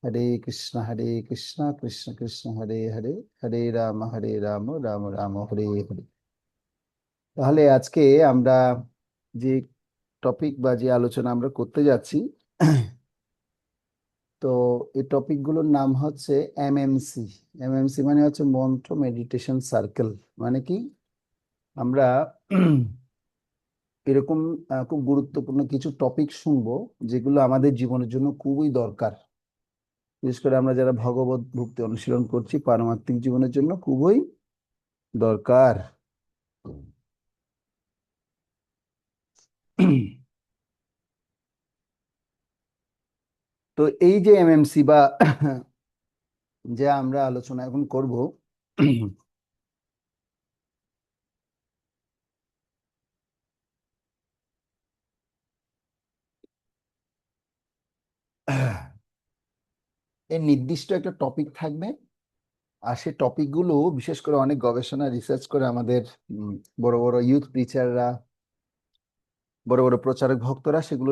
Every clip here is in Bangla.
হরে কৃষ্ণ কৃষ্ণ কৃষ্ণ হরে হরে, হরে রাম রাম রাম হরে হরে। তাহলে আজকে আমরা যে টপিক বা যে আলোচনা আমরা করতে যাচ্ছি, তো এই টপিকগুলোর নাম হচ্ছে এমএমসি। এমএমসি মানে হচ্ছে মন্ত্র মেডিটেশন সার্কেল। মানে কি, আমরা এরকম খুব গুরুত্বপূর্ণ কিছু টপিক শুনবো যেগুলো আমাদের জীবনের জন্য খুবই দরকার। বিশেষ করে আমরা যারা ভগবত ভক্তি অনুশীলন করছি, পারমার্থিক জীবনের জন্য খুবই দরকার। তো এই যে এমএমসি বা যে আমরা আলোচনা এখন করব, এর নির্দিষ্ট একটা টপিক থাকবে। আর সেই টপিকগুলো বিশেষ করে অনেক গবেষণা রিসার্চ করে আমাদের উম, বড় বড় ইউথ প্রিচাররা, বড় বড় প্রচারক ভক্তরা সেগুলো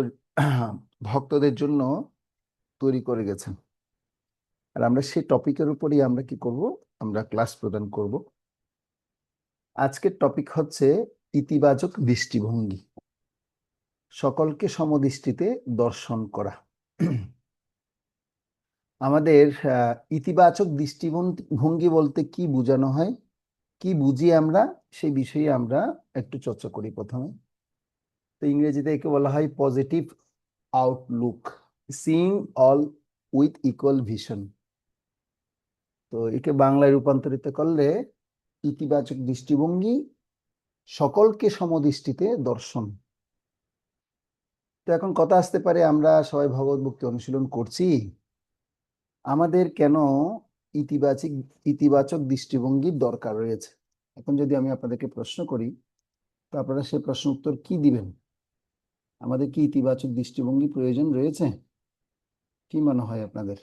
ভক্তদের জন্য তৈরি করে গেছেন। আর আমরা সেই টপিকের উপরই আমরা কি করব, আমরা ক্লাস প্রদান করব। আজকের টপিক হচ্ছে ইতিবাচক দৃষ্টিভঙ্গি, সকলকে সমদৃষ্টিতে দর্শন করা। আমাদের ইতিবাচক দৃষ্টিভঙ্গি বলতে কি বোঝানো হয়, কি বুঝি আমরা, সেই বিষয়ে আমরা একটু চর্চা করি প্রথমে। তো ইংরেজিতে একে বলা হয় positive Outlook, seeing all with equal vision. তো একে বাংলায় রূপান্তরিত করলে ইতিবাচক দৃষ্টিভঙ্গি, সকলকে সমদৃষ্টিতে দর্শন। তো এখন কথা আসতে পারে, আমরা সবাই ভগবত ভক্তি অনুশীলন করছি, আমাদের কেন ইতিবাচক ইতিবাচক দৃষ্টিভঙ্গির দরকার রয়েছে? এখন যদি আমি আপনাদেরকে প্রশ্ন করি, তো আপনারা সে প্রশ্ন উত্তর কি দিবেন? আমাদের কি ইতিবাচক দৃষ্টিভঙ্গি প্রয়োজন রয়েছে? কি মনে হয় আপনাদের?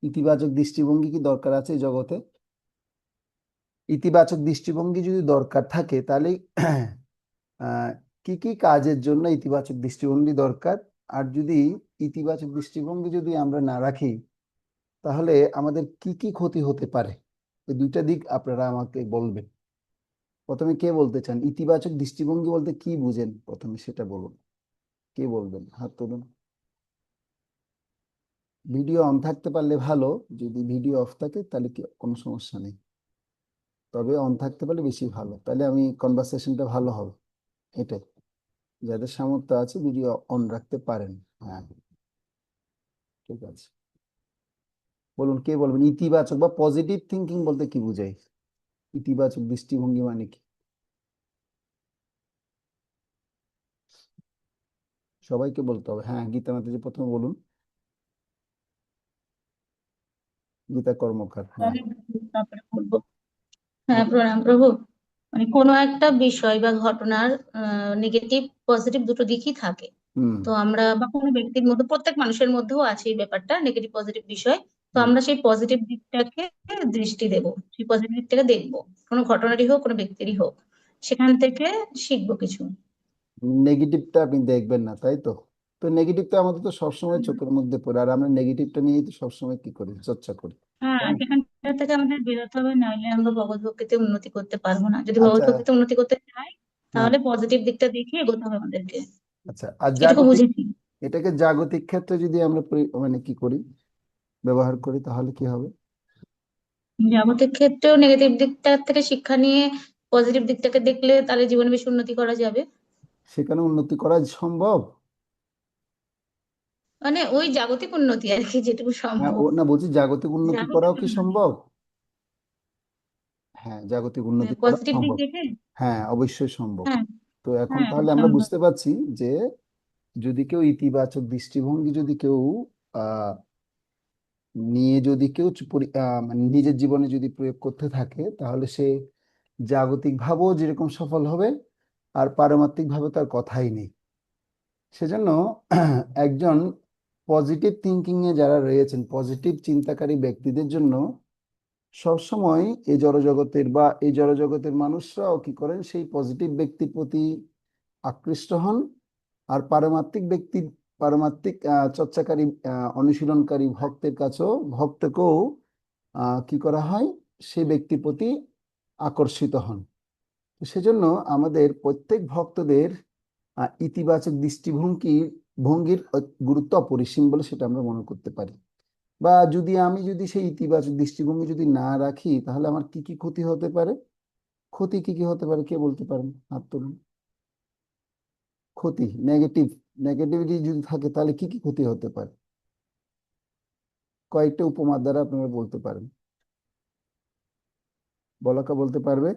ইতিবাচক দৃষ্টিভঙ্গি কি দরকার আছে এই জগতে? ইতিবাচক দৃষ্টিভঙ্গি যদি দরকার থাকে, তাহলে আহ কি কি কাজের জন্য ইতিবাচক দৃষ্টিভঙ্গি দরকার? আর যদি ইতিবাচক দৃষ্টিভঙ্গি যদি আমরা না রাখি, তাহলে আমাদের কি কি ক্ষতি হতে পারে? এই দুইটা দিক আপনারা আমাকে বলবেন। প্রথমে কে বলতে চান? ইতিবাচক দৃষ্টিভঙ্গি বলতে কি বুঝেন প্রথমে সেটা বলুন। কে বলবেন? হাত তুলুন। ভিডিও অন থাকতে পারলে ভালো, যদি ভিডিও অফ থাকে তাহলে কি কোনো সমস্যা নেই, তবে অন থাকতে পারলে বেশি ভালো, তাহলে আমি কনভারসেশনটা ভালো হবে। এটাই, যাদের সামর্থ্য আছে ভিডিও অন রাখতে পারেন। হ্যাঁ, ঠিক আছে। বলুন, কে বলবেন ইতিবাচক বা পজিটিভ থিঙ্কিং বলতে কি বুঝাই? ইতিবাচক দৃষ্টিভঙ্গি মানে কি? সবাইকে বলতে হবে। হ্যাঁ, গীতা মাতাজি প্রথমে বলুন। গীতা কর্মকার, হ্যাঁ। তারপরে বলবো। হ্যাঁ, প্রণাম প্রভু। মানে কোনো একটা বিষয় বা ঘটনার নেগেটিভ পজিটিভ দুটো দিকই থাকে। হুম। তো আমরা বা কোনো ব্যক্তির মধ্যে, প্রত্যেক মানুষের মধ্যেও আছে এই ব্যাপারটা, নেগেটিভ পজিটিভ বিষয়। তো হুম। আমরা সেই পজিটিভ দিকটাকে দৃষ্টি দেব, সেই পজিটিভ দিকটাকে দেখবো। কোনো ঘটনারই হোক, কোনো ব্যক্তিরই হোক, সেখান থেকে শিখবো কিছু। নেগেটিভটা আপনি দেখবেন না, তাই তো? তো নেগেটিভটা আমাদের তো সবসময় চোখের মধ্যে পড়ে, আর আমরা নেগেটিভটা নিয়েই তো সবসময় কি করি, চর্চা করি, হ্যাঁ, তাই না? সেখানটা থেকে আমাদের বেরোতে হবে, নাহলে আমরা ভগবত ভক্তিতে উন্নতি করতে পারবো না। যদি ভগবত আচ্ছা। ভক্তিতে উন্নতি করতে চাই, হ্যাঁ। তাহলে পজিটিভ দিকটা দেখে এগোতে হবে আমাদেরকে। আচ্ছা, আর এটুকু জাগতিক, বুঝেছি। এটাকে জাগতিক ক্ষেত্রে যদি আমরা মানে কি করি, ব্যবহার করি, তাহলে কি হবে? জাগতিক ক্ষেত্রেও নেগেটিভ দিকটা থেকে শিক্ষা নিয়ে পজিটিভ দিকটাকে দেখলে তাহলে জীবনে বেশি উন্নতি করা যাবে। সেখানে উন্নতি করা সম্ভব? মানে ওই জাগতিক উন্নতি আর কি, যেটুকু হ্যাঁ, সম্ভব। ও না, বলছি জাগতিক উন্নতি জাগতিক করাও কি উন্নতি সম্ভব? হ্যাঁ, জাগতিক উন্নতি করা পজিটিভ দিক সম্ভব। দেখে। হ্যাঁ, অবশ্যই সম্ভব। হ্যাঁ। তো এখন হ্যাঁ, তাহলে আমরা সম্ভব। বুঝতে পারছি যে যদি কেউ ইতিবাচক দৃষ্টিভঙ্গি যদি কেউ আহ নিয়ে যদি কেউ মানে নিজের জীবনে যদি প্রয়োগ করতে থাকে, তাহলে সে জাগতিক ভাবেও যেরকম সফল হবে, আর পারমার্থিক ভাবে তার কথাই নেই। সেজন্য একজন পজিটিভ থিঙ্কিং এ যারা রয়েছেন, পজিটিভ চিন্তাকারী ব্যক্তিদের জন্য সবসময় এই জড়জগতের বা এই জড়জগতের মানুষরাও কি করেন, সেই পজিটিভ ব্যক্তির প্রতি আকৃষ্ট হন। আর পারমার্থিক ব্যক্তির পারমার্থিক চর্চাকারী অনুশীলনকারী ভক্তকেও কি করা হয়, সে ব্যক্তির প্রতি আকর্ষিত হন। সেজন্য আমাদের প্রত্যেক ভক্তদের ইতিবাচক ভঙ্গির গুরুত্ব অপরিসীম বলে সেটা আমরা মনে করতে পারি। বা আমি যদি সেই ইতিবাচক দৃষ্টিভঙ্গি যদি না রাখি, তাহলে আমার কি কি ক্ষতি হতে পারে? ক্ষতি কি কি হতে পারে কে বলতে পারেন? হাত তুলুন। ক্ষতি, নেগেটিভিটি যদি থাকে তাহলে কি কি ক্ষতি হতে পারে? কয়েকটা উপমা দ্বারা আপনারা বলতে পারেন। বলাকা বলতে পারবে?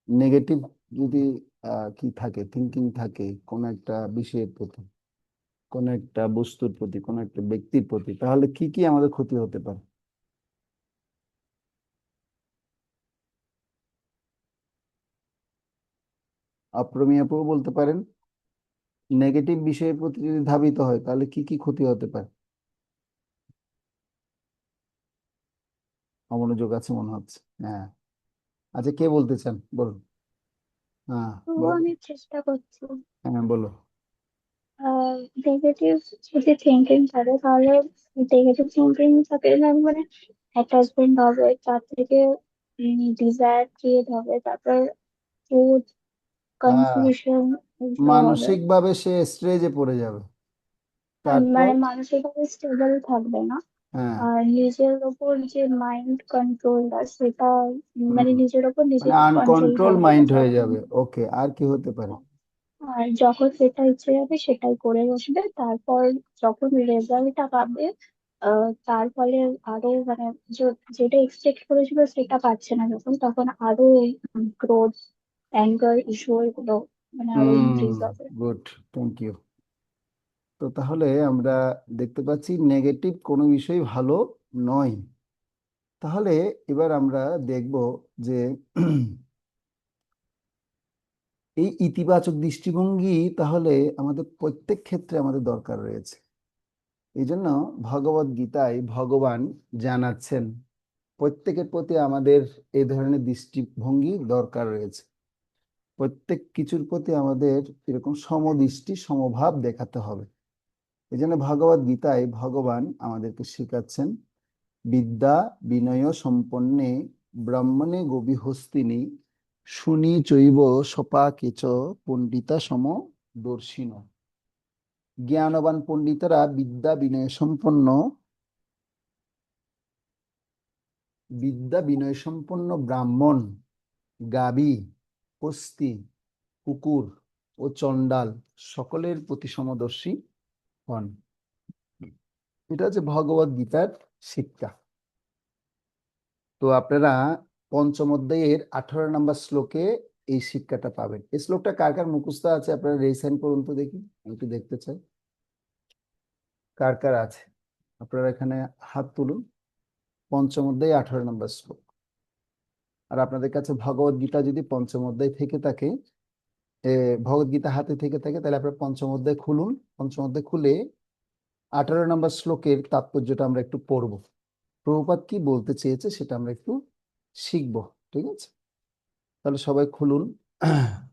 নেগেটিভ যদি কি থাকে, থিঙ্কিং থাকে কোন একটা বিষয়ের প্রতি, কোন একটা বস্তুর প্রতি, কোন একটা ব্যক্তির প্রতি, তাহলে কি কি আমাদের ক্ষতি হতে পারে? অপ্রমেয় বলতে পারেন। নেগেটিভ বিষয়ের প্রতি যদি ধাবিত হয় তাহলে কি কি ক্ষতি হতে পারে? অমনোযোগ আছে মনে হচ্ছে। হ্যাঁ, আচ্ছা, কে বলতে চান? বলুন। হ্যাঁ, বলো। আমি চেষ্টা করছি। হ্যাঁ, বলো। নেগেটিভ যদি থিঙ্কিং থাকে তাহলে নেগেটিভ থিঙ্কিং থাকে না, মানে অ্যাটাচমেন্ট হবে, তার থেকে ডিজায়ার ক্রিয়েট হবে, তারপর ফুড হ্যাঁ, কনফিউশন এসব হবে। মানসিক ভাবে সে স্ট্রেজে পড়ে যাবে। তারপর? মানে মানসিকভাবে স্টেবল থাকবে না। হ্যাঁ। আর নিজের ওপর যে মাইন্ড কন্ট্রোলটা সেটা, হুম, মানে নিজের ওপর মানে নিজেকে কন্ট্রোল আনকন্ট্রোল করা মাইন্ড যাবে হয়ে না। যাবে। ওকে, আর কি হতে পারে? আর যখন যেটা ইচ্ছে যাবে সেটাই করে বসবে, তারপর যখন রেজাল্টটা পাবে তার ফলে আরো মানে যেটা এক্সপেক্ট করেছিল সেটা পাচ্ছে না যখন, তখন আরো গ্রোথ, অ্যাঙ্গার ইস্যু এগুলো মানে আরো ইনক্রিজ হবে। Good, thank you. তো তাহলে আমরা দেখতে পাচ্ছি নেগেটিভ কোনো বিষয় ভালো নয়। তাহলে এবার আমরা দেখব যে এই ইতিবাচক দৃষ্টিভঙ্গি তাহলে আমাদের প্রত্যেক ক্ষেত্রে আমাদের দরকার রয়েছে। এই জন্য ভগবদ গীতায় ভগবান জানাচ্ছেন প্রত্যেকের প্রতি আমাদের এই ধরনের দৃষ্টিভঙ্গি দরকার রয়েছে। প্রত্যেক কিছুর প্রতি আমাদের এরকম সমদৃষ্টি সমভাব দেখাতে হবে। এই জন্য ভগবদ গীতায় ভগবান আমাদেরকে শেখাচ্ছেন, বিদ্যা বিনয় সম্পন্নে ব্রাহ্মণে গভীহস্তিনী শুনি চৈব সপাকেচ পণ্ডিতা সম দর্শিন। জ্ঞানবান পণ্ডিতরা বিদ্যা বিনয় সম্পন্ন ব্রাহ্মণ, গাবি, হস্তি, কুকুর ও চণ্ডাল সকলের প্রতি সমদর্শী হন। এটা হচ্ছে ভগবদ গীতার শিক্ষা। তো আপনারা পঞ্চম অধ্যায়ের 18 নম্বর শ্লোকে এই শিক্ষাটা পাবেন। এই শ্লোকটা কার কার মুখস্থ আছে আপনারা রেজ হ্যান্ড করুন তো দেখি, আমি একটু দেখতে চাই কার কার আছে। আপনারা এখানে হাত তুলুন। পঞ্চম অধ্যায় 18 নম্বর শ্লোক। আর আপনাদের কাছে ভগবদ গীতা যদি পঞ্চম অধ্যায় থেকে থাকে, ভগবদ গীতা হাতে থেকে থাকে, তাহলে আপনারা পঞ্চম অধ্যায় খুলুন। পঞ্চম অধ্যায় খুলে 18 নম্বর শ্লোকের তাৎপর্যটা আমরা একটু পড়বো। প্রভুপাদ কি বলতে চেয়েছে সেটা আমরা একটু শিখবো। ঠিক আছে, তাহলে সবাই খুলুন।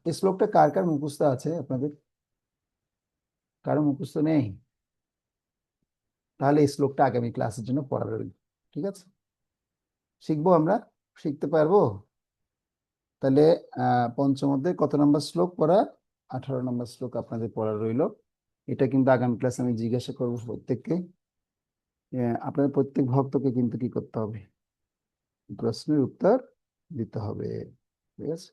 এই শ্লোকটা কার কার মুখস্থ আছে আপনাদের? কারো মুখস্থ নেই? তাহলে এই শ্লোকটা আগামী ক্লাসের জন্য পড়া রইল। ঠিক আছে, শিখবো আমরা, শিখতে পারবো। তাহলে পঞ্চম অধ্যায় কত নম্বর শ্লোক পড়া? 18 নম্বর শ্লোক আপনাদের পড়া রইল। এটা কিন্তু আগামী ক্লাসে আমি জিজ্ঞাসা করবো প্রত্যেককে। আপনাদের প্রত্যেক ভক্তকে কিন্তু কি করতে হবে? প্রশ্নের উত্তর দিতে হবে। ঠিক আছে।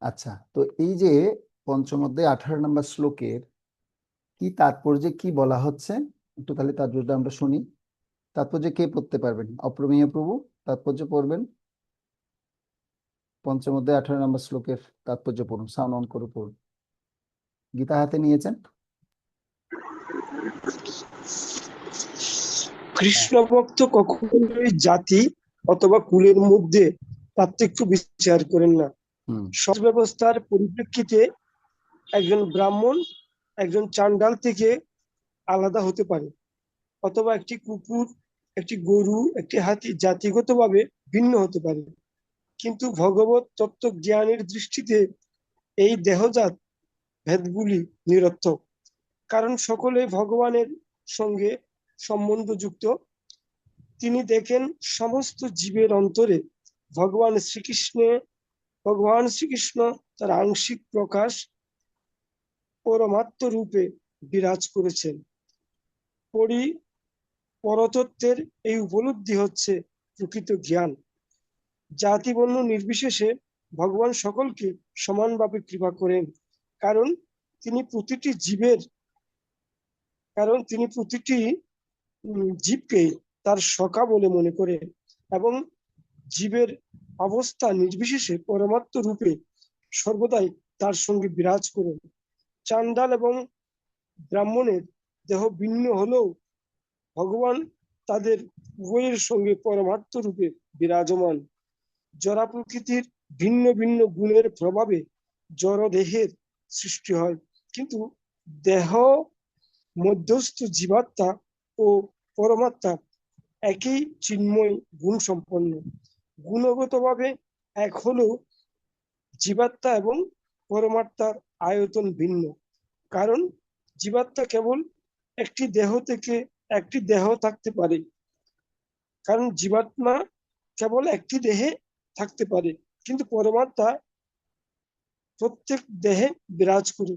আচ্ছা, তো এই যে পঞ্চম অধ্যায় 18 নম্বর শ্লোকের কি তাৎপর্যে কি বলা হচ্ছে, একটু তাহলে তাৎপর্যটা আমরা শুনি। তাৎপর্য কে পড়তে পারবেন? অপ্রমেয় প্রভু তাৎপর্য পড়বেন। পঞ্চম অধ্যায় 18 নম্বর শ্লোকের তাৎপর্য পড়ুন, সাউন্ড অন করে পড়ুন। গীতা হাতে নিয়েছেন? কৃষ্ণ ভক্ত কখনোই জাতি অথবা কুলের মধ্যে পার্থক্য বিচার করেন না। হুম। সমাজ ব্যবস্থার পরিপ্রেক্ষিতে একজন ব্রাহ্মণ একজন চাণ্ডাল থেকে আলাদা হতে পারে, অথবা একটি কুকুর, একটি গরু, একটি হাতি জাতিগতভাবে ভিন্ন হতে পারে। কিন্তু ভগবত তত্ত্ব জ্ঞানের দৃষ্টিতে এই দেহজাত ভেদগুলি নিরর্থক, কারণ সকলে ভগবানের সঙ্গে সম্বন্ধযুক্ত। তিনি দেখেন সমস্ত জীবের অন্তরে ভগবান শ্রীকৃষ্ণ তার আংশিক প্রকাশ পরমাত্ম রূপে বিরাজ করেছেন। পরতত্ত্বের এই উপলব্ধি হচ্ছে প্রকৃত জ্ঞান। জাতি বর্ণ নির্বিশেষে ভগবান সকলকে সমানভাবে কৃপা করেন, কারণ তিনি প্রতিটি জীবকে তার সখা বলে মনে করেন এবং জীবের অবস্থা নির্বিশেষে পরমাত্ম রূপে সর্বদাই তার সঙ্গে বিরাজ করেন। চাণ্ডাল এবং ব্রাহ্মণের দেহ ভিন্ন হলেও ভগবান তাদের উভয়ের সঙ্গে পরমাত্ম রূপে বিরাজমান। জড়া প্রকৃতির ভিন্ন ভিন্ন গুণের প্রভাবে জড় দেহের সৃষ্টি হয়, কিন্তু দেহ মধ্যস্থ জীবাত্মা ও পরমাত্মা একই চিন্ময় গুণ সম্পন্ন। গুণগতভাবে এক হলেও জীবাত্মা এবং পরমাত্মার আয়তন ভিন্ন, কারণ জীবাত্মা কেবল একটি দেহ থাকতে পারে, কারণ জীবাত্মা কেবল একটি দেহে থাকতে পারে, কিন্তু পরমাত্মা প্রত্যেক দেহে বিরাজ করে।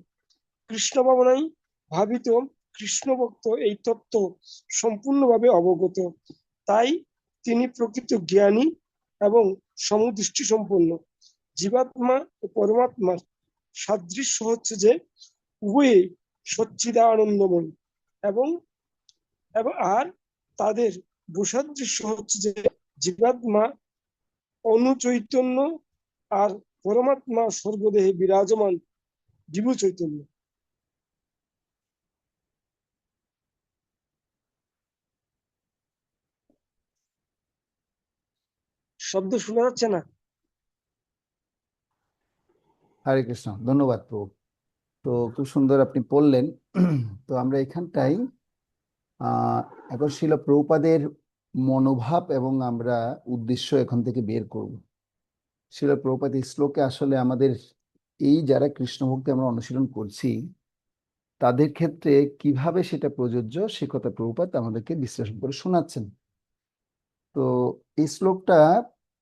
কৃষ্ণ ভাবনায় ভাবিত কৃষ্ণ ভক্ত এই তত্ত্ব সম্পূর্ণভাবে অবগত, তাই তিনি প্রকৃত জ্ঞানী এবং সমদৃষ্টি সম্পন্ন। জীবাত্মা ও পরমাত্মার সাদৃশ্য হচ্ছে যে উভয়ই সচ্চিদানন্দময় এবং আর তাদের ভূসাদৃশ্য হচ্ছে যে জীবাত্মা অনুচৈতন্য আর পরমাত্মা সর্বদেহে বিরাজমান জীব চৈতন্য। শব্দ শোনা যাচ্ছে না? হরে কৃষ্ণ, ধন্যবাদ প্রভু। তো খুব সুন্দর আপনি পড়লেন। তো আমরা এখানটাই এখন শিল প্রভুপাদের মনোভাব এবং আমরা উদ্দেশ্য এখান থেকে বের করব। শিল প্রভুপাদ এই শ্লোকে আসলে আমাদের এই যারা কৃষ্ণ ভক্তি আমরা অনুশীলন করছি তাদের ক্ষেত্রে কিভাবে সেটা প্রযোজ্য সে কথা প্রভুপাদ আমাদেরকে বিশ্লেষণ করে শোনাচ্ছেন। তো এই শ্লোকটা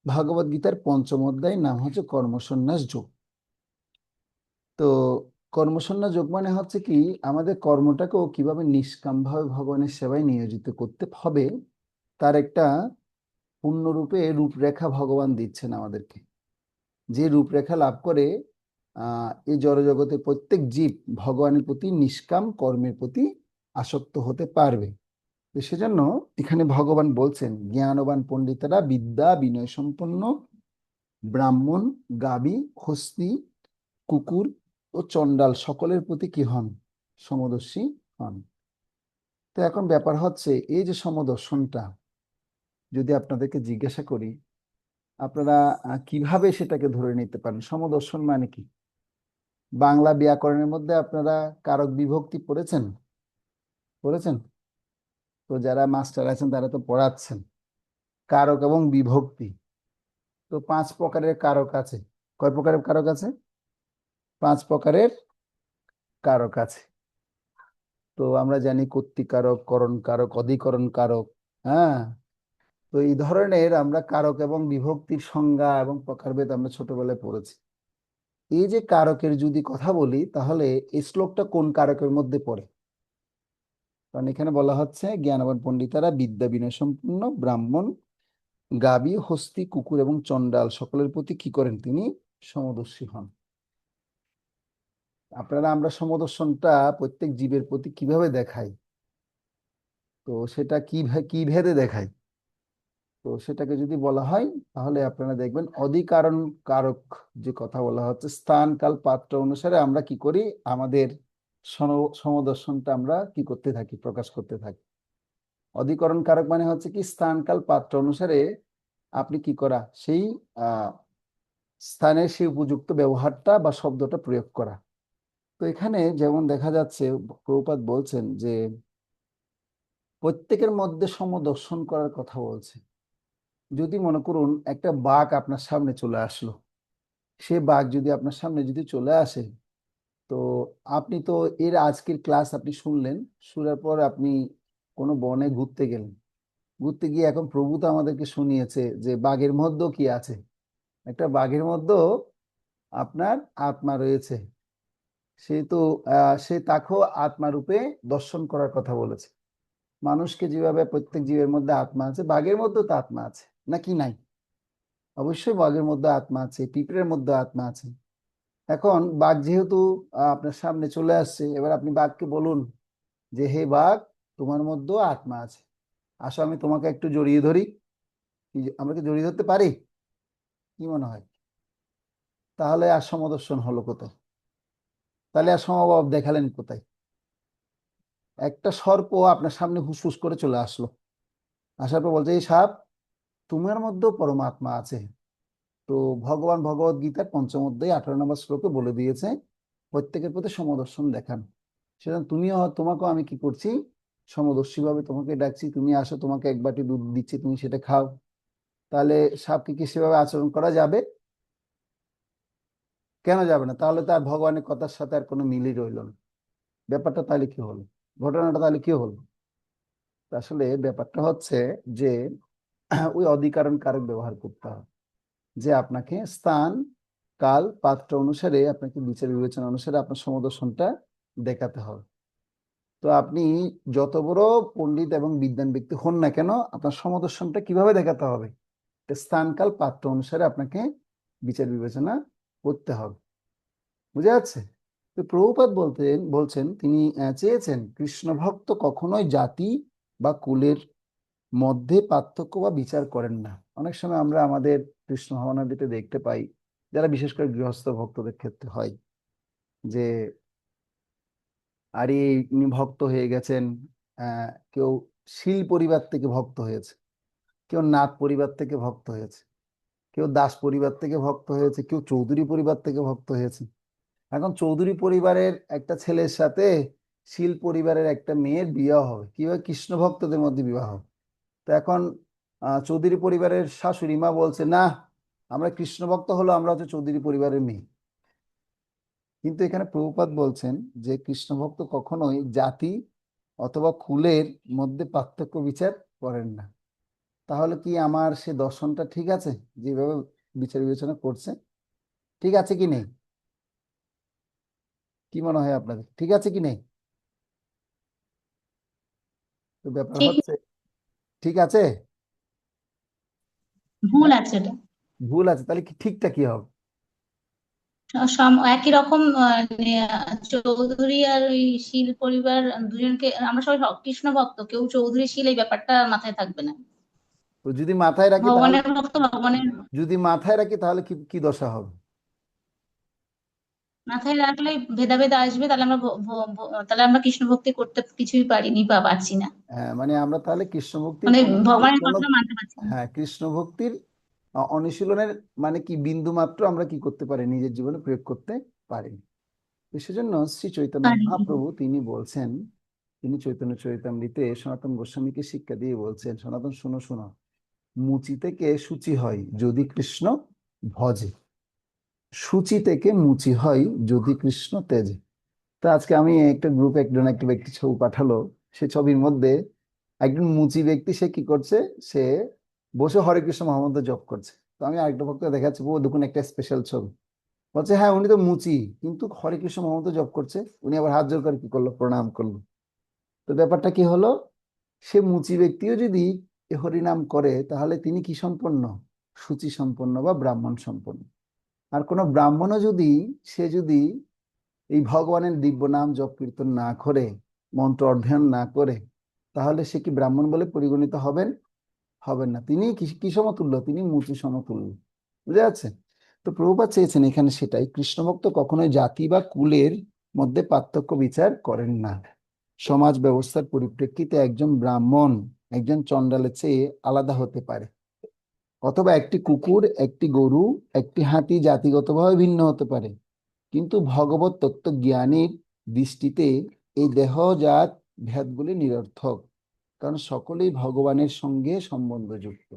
ভগবদ গীতার ৫ম অধ্যায়, নাম হচ্ছে কর্মসন্ন্যাস যোগ। তো কর্মসন্ন্যাস যোগ মানে হচ্ছে কি, আমাদের কর্মটাকেও কিভাবে নিষ্কামভাবে ভগবানের সেবায় নিয়োজিত করতে হবে তার একটা পূর্ণরূপে রূপরেখা ভগবান দিচ্ছেন আমাদেরকে। যে রূপরেখা লাভ করে এই জড়জগতের প্রত্যেক জীব ভগবানের প্রতি নিষ্কাম কর্মের প্রতি আসক্ত হতে পারবে। তো সেজন্য এখানে ভগবান বলছেন, জ্ঞানবান পণ্ডিতেরা বিদ্যা বিনয় সম্পন্ন ব্রাহ্মণ, গাবি, হস্তি, কুকুর ও চণ্ডাল সকলের প্রতি কি হন? সমদর্শী হন। তো এখন ব্যাপার হচ্ছে, এই যে সমদর্শনটা যদি আপনাদেরকে জিজ্ঞাসা করি, আপনারা কিভাবে সেটাকে ধরে নিতে পারেন? সমদর্শন মানে কি? বাংলা ব্যাকরণের মধ্যে আপনারা কারক বিভক্তি পড়েছেন? তো যারা মাস্টার আছেন তারা তো পড়াচ্ছেন কারক এবং বিভক্তি। তো 5 প্রকারের কারক আছে। কয় প্রকারের কারক আছে? 5 প্রকারের কারক আছে। তো আমরা জানি কর্তৃকারক, করণ কারক, অধিকরণ কারক। হ্যাঁ, তো এই ধরনের আমরা কারক এবং বিভক্তির সংজ্ঞা এবং প্রকারভেদ আমরা ছোটবেলায় পড়েছি। এই যে কারকের যদি কথা বলি, তাহলে এই শ্লোকটা কোন কারকের মধ্যে পড়ে? কারণ এখানে বলা হচ্ছে জ্ঞানবান পণ্ডিতেরা বিদ্যা বিনয় সম্পন্ন ব্রাহ্মণ, গাবি, হস্তি, কুকুর এবং চণ্ডাল সকলের প্রতি কি করেন? তিনি সমদর্শী হন। আমরা সমদর্শনটা প্রত্যেক জীবের প্রতি কিভাবে দেখাই? তো সেটা কি ভেদে দেখাই? তো সেটাকে যদি বলা হয় তাহলে আপনারা দেখবেন অধিকরণ কারক যে কথা বলা হচ্ছে, স্থান কাল পাত্র অনুসারে আমরা কি করি? আমাদের সমদর্শনটা আমরা কি করতে থাকি? প্রকাশ করতে থাকি। অধিকরণ কারক মানে হচ্ছে কি, স্থান কাল পাত্র অনুসারে আপনি কি করা? সেই স্থানের সেই উপযুক্ত ব্যবহারটা বা শব্দটা প্রয়োগ করা। তো এখানে যেমন দেখা যাচ্ছে, প্রভুপাদ বলছেন যে প্রত্যেকের মধ্যে সমদর্শন করার কথা বলছে। যদি মনে করুন একটা বাঘ আপনার সামনে চলে আসলো, সে বাঘ যদি আপনার সামনে যদি চলে আসে, তো আপনি তো এর আজকের ক্লাস আপনি শুনলেন, শোনার পর আপনি কোনো বনে ঘুরতে গেলেন, ঘুরতে গিয়ে এখন প্রভু তো আমাদেরকে শুনিয়েছে যে বাঘের মধ্যেও কি আছে, একটা বাঘের মধ্যেও আপনার আত্মা রয়েছে। সে তো সে তাকেও আত্মারূপে দর্শন করার কথা বলেছে। মানুষকে যেভাবে প্রত্যেক জীবের মধ্যে আত্মা আছে, বাঘের মধ্যেও তো আত্মা আছে নাকি নাই? অবশ্যই বাঘের মধ্যে আত্মা আছে, পিঁপড়ের মধ্যে আত্মা আছে। এখন বাঘ যেহেতু আপনার সামনে চলে আসছে, এবার আপনি বাঘকে বলুন যে হে বাঘ, তোমার মধ্যেও আত্মা আছে, আসো আমি তোমাকে একটু জড়িয়ে ধরি। আমরা কি জড়িয়ে ধরতে পারি? কি মনে হয়? তাহলে আর সমদর্শন হলো কোথায়? তাহলে আর সমভাব দেখালেন কোথায়? একটা সর্প আপনার সামনে হুসফুস করে চলে আসলো, আসার পর বলছে এই সাপ, তোমার মধ্যেও পরমাত্মা আছে। তো ভগবান ভগবদ গীতার পঞ্চম অধ্যায় 18 নম্বর শ্লোকে বলে দিয়েছে প্রত্যেকের প্রতি সমদর্শন দেখান। সেজন্য তোমাকেও আমি কি করছি, সমদর্শী ভাবে তোমাকে ডাকছি, তুমি আসো, তোমাকে এক বাটি দুধ দিচ্ছি, তুমি সেটা খাও। তাহলে সাপকে কি সেভাবে আচরণ করা যাবে? কেন যাবে না? তাহলে তার ভগবানের কথার সাথে আর কোনো মিলই রইল না। ব্যাপারটা তাহলে কি হলো? ঘটনাটা তাহলে কি হলো? আসলে ব্যাপারটা হচ্ছে যে ওই অধিকারণ কারক ব্যবহার করতে হবে, যে আপনাকে স্থান কাল পাত্র অনুসারে, আপনাকে বিচার বিবেচনা অনুসারে আপনার সমদর্শনটা দেখাতে হবে। তো আপনি যত বড় পণ্ডিত এবং বিদ্বান ব্যক্তি হন না কেন, আপনার সমদর্শনটা কিভাবে দেখাতে হবে? স্থান কাল পাত্র অনুসারে আপনাকে বিচার বিবেচনা করতে হবে। বুঝা যাচ্ছে? তো প্রভুপাদ বলছেন তিনি চেয়েছেন কৃষ্ণ ভক্ত কখনোই জাতি বা কুলের মধ্যে পার্থক্য বা বিচার করেন না। অনেক সময় আমরা আমাদের কৃষ্ণ ভাবনাটিতে দেখতে পাই, যারা বিশেষ করে গৃহস্থ ভক্তদের ক্ষেত্রে হয়, যে আরে ইনি ভক্ত হয়ে গেছেন, কেউ শীল পরিবার থেকে ভক্ত হয়েছে, কেউ নাথ পরিবার থেকে ভক্ত হয়েছে, কেউ দাস পরিবার থেকে ভক্ত হয়েছে, কেউ চৌধুরী পরিবার থেকে ভক্ত হয়েছে। এখন চৌধুরী পরিবারের একটা ছেলের সাথে শীল পরিবারের একটা মেয়ের বিবাহ হবে, কিভাবে? কৃষ্ণ ভক্তদের মধ্যে বিবাহ হবে। তো এখন চৌধুরী পরিবারের শাশুড়ি মা বলছে না, আমরা কৃষ্ণ ভক্ত হলো, আমরা হচ্ছে চৌধুরী পরিবারের মেয়ে। কিন্তু এখানে প্রভুপাদ বলছেন যে কৃষ্ণ ভক্ত কখনোই জাতি অথবা কুলের মধ্যে পার্থক্য বিচার করেন না। তাহলে কি আমার সে দর্শনটা ঠিক আছে? যেভাবে বিচার বিবেচনা করছে, ঠিক আছে কি নেই? কি মনে হয় আপনাদের, ঠিক আছে কি নেই? তো ব্যাপার ঠিক, হচ্ছে, ঠিক আছে? ভুল আছে এটা। ভুল আছে? তাহলে কি ঠিকটা কি হবে? একই রকম চৌধুরী আর ওই শীল পরিবার দুজনকে, আমরা সবাই কৃষ্ণ ভক্ত, কেউ চৌধুরী শীল এই ব্যাপারটা মাথায় থাকবে না। তো যদি মাথায় রাখি তাহলে, ভগবানের ভক্ত ভগবানের যদি মাথায় রাখি তাহলে কি কি দশা হবে? মাথায় রাখলে ভেদাভেদ আসবে, তাহলে আমরা তাহলে আমরা কৃষ্ণ ভক্তি করতে কিছুই পারিনি বা পারছি না, হ্যাঁ, মানে আমরা তাহলে কৃষ্ণ ভক্তির মানে কোনো ভগবানের কোনো কথা মানতে পারছি না। হ্যাঁ, কৃষ্ণ ভক্তির অনুশীলনের মানে কি বিন্দু মাত্র আমরা কি করতে পারি, নিজের জীবনে প্রয়োগ করতে পারিনি। তো সেজন্য শ্রী চৈতন্য পারিনি। মহাপ্রভু তিনি বলছেন, তিনি চৈতন্য চরিতামৃতে সনাতন গোস্বামীকে শিক্ষা দিয়ে বলছেন, সনাতন শুনো শুনো, মুচি থেকে সূচি হয় যদি কৃষ্ণ ভজে, সূচি থেকে মুচি হয় যদি কৃষ্ণ তেজে। তো আজকে আমি একটা গ্রুপে একজন একটা ব্যক্তি ছবি পাঠালো, সে ছবির মধ্যে একজন মুচি ব্যক্তি, সে কি করছে, সে বসে হরে কৃষ্ণ মহামন্ত্র জপ করছে। তো আমি আরেকটা ভক্ত দেখাচ্ছি, ও দেখুন একটা স্পেশাল ছবি, বলছে হ্যাঁ উনি তো মুচি কিন্তু হরে কৃষ্ণ মহামন্ত্র জপ করছে। উনি আবার হাত জোর করে কি করলো, প্রণাম করলো। তো ব্যাপারটা কি হলো, সে মুচি ব্যক্তিও যদি এ হরিনাম করে তাহলে তিনি কি সম্পন্ন, সূচি সম্পন্ন বা ব্রাহ্মণ সম্পন্ন। আর কোনো ব্রাহ্মণও যদি, সে যদি এই ভগবানের দিব্য নাম জপ কীর্তন না করে, মন্ত্র অধ্যয়ন না করে, তাহলে সে কি ব্রাহ্মণ বলে পরিগণিত হবেন? হবেন না। তিনি কি কি সমতুল্য? তিনি মুচি সমতুল্য। বুঝা যাচ্ছে? তো প্রভুপাদ চেয়েছেন এখানে সেটাই, কৃষ্ণভক্ত কখনোই জাতি বা কুলের মধ্যে পার্থক্য বিচার করেন না। সমাজ ব্যবস্থার পরিপ্রেক্ষিতে একজন ব্রাহ্মণ একজন চণ্ডালের চেয়ে আলাদা হতে পারে, অথবা একটি কুকুর, একটি গরু, একটি হাতি জাতিগতভাবে ভিন্ন হতে পারে, কিন্তু ভগবত তত্ত্ব জ্ঞানীর দৃষ্টিতে এই দেহজাত ভেদগুলি নিরর্থক, কারণ সকলেই ভগবানের সঙ্গে সম্বন্ধযুক্ত।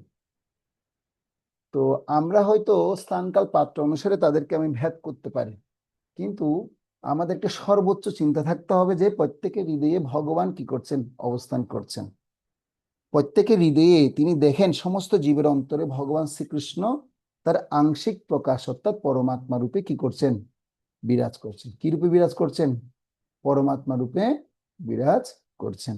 তো আমরা হয়তো স্থানকাল পাত্র অনুসারে তাদেরকে আমি ভেদ করতে পারি, কিন্তু আমাদেরকে সর্বোচ্চ চিন্তা থাকতে হবে যে প্রত্যেকের হৃদয়ে ভগবান কি করছেন, অবস্থান করছেন। প্রত্যেকের হৃদয়ে তিনি দেখেন সমস্ত জীবের অন্তরে ভগবান শ্রীকৃষ্ণ তার আংশিক প্রকাশ অর্থাৎ পরমাত্মা রূপে কি করছেন, বিরাজ করছেন। কি রূপে বিরাজ করছেন? পরমাত্মা রূপে বিরাজ করছেন।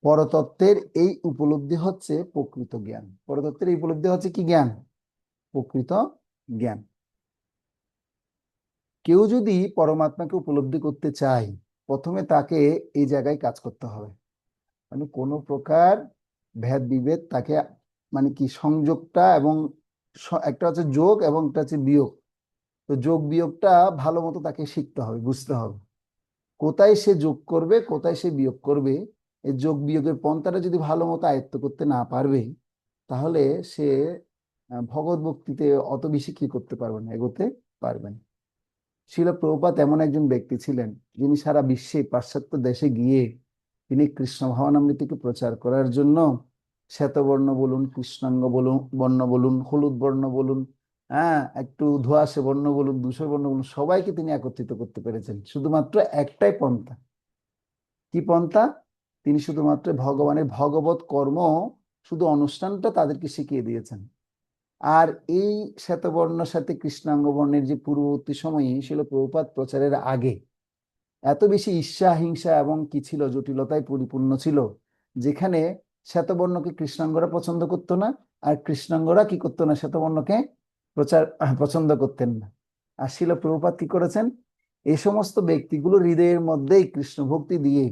পরতত্ত্বের এই উপলব্ধি হচ্ছে প্রকৃত জ্ঞান। পরতত্ত্বের এই উপলব্ধি হচ্ছে কি জ্ঞান? প্রকৃত জ্ঞান। কেউ যদি পরমাত্মাকে উপলব্ধি করতে চায়, প্রথমে তাকে এই জায়গায় কাজ করতে হবে, মানে কোনো প্রকার ভেদ বিভেদ তাকে, মানে কি সংযোগটা, এবং একটা হচ্ছে যোগ এবং একটা হচ্ছে বিয়োগ। তো যোগ বিয়োগটা ভালো মতো তাকে শিখতে হবে, বুঝতে হবে কোথায় সে যোগ করবে, কোথায় সে বিয়োগ করবে। এই যোগ বিয়োগের পন্থাটা যদি ভালো মতো আয়ত্ত করতে না পারবে, তাহলে সে ভগবত ভক্তিতে অত বেশি কি করতে পারবে না, এগোতে পারবে না। শিল প্রভুপাদ এমন একজন ব্যক্তি ছিলেন, যিনি সারা বিশ্বে পাশ্চাত্য দেশে গিয়ে তিনি কৃষ্ণ ভাবনামৃতিকে প্রচার করার জন্য শ্বেতবর্ণ বলুন, কৃষ্ণাঙ্গ বলুন বর্ণ বলুন, হলুদ বর্ণ বলুন, একটু ধোঁয়াশে বর্ণ বলুন, ধূসর বর্ণ বলুন, সবাইকে তিনি একত্রিত করতে পেরেছেন শুধুমাত্র একটাই পন্থা। কি পন্থা? তিনি শুধুমাত্র ভগবানের ভগবত কর্ম, শুধু অনুষ্ঠানটা তাদেরকে শিখিয়ে দিয়েছেন। আর এই শ্বেতবর্ণের সাথে কৃষ্ণাঙ্গ বর্ণের যে পূর্ববর্তী সময়ে ছিল প্রভুপাদ প্রচারের আগে, এত বেশি ঈর্ষা হিংসা এবং কি ছিল, জটিলতায় পরিপূর্ণ ছিল, যেখানে শ্বেতবর্ণকে কৃষ্ণাঙ্গরা পছন্দ করতো না, আর কৃষ্ণাঙ্গরা কি করতো না, শ্বেতবর্ণকে পছন্দ করতেন না। আর শিল প্রভুপাদ কি করেছেন? এই সমস্ত ব্যক্তিগুলো হৃদয়ের মধ্যেই কৃষ্ণ ভক্তি দিয়ে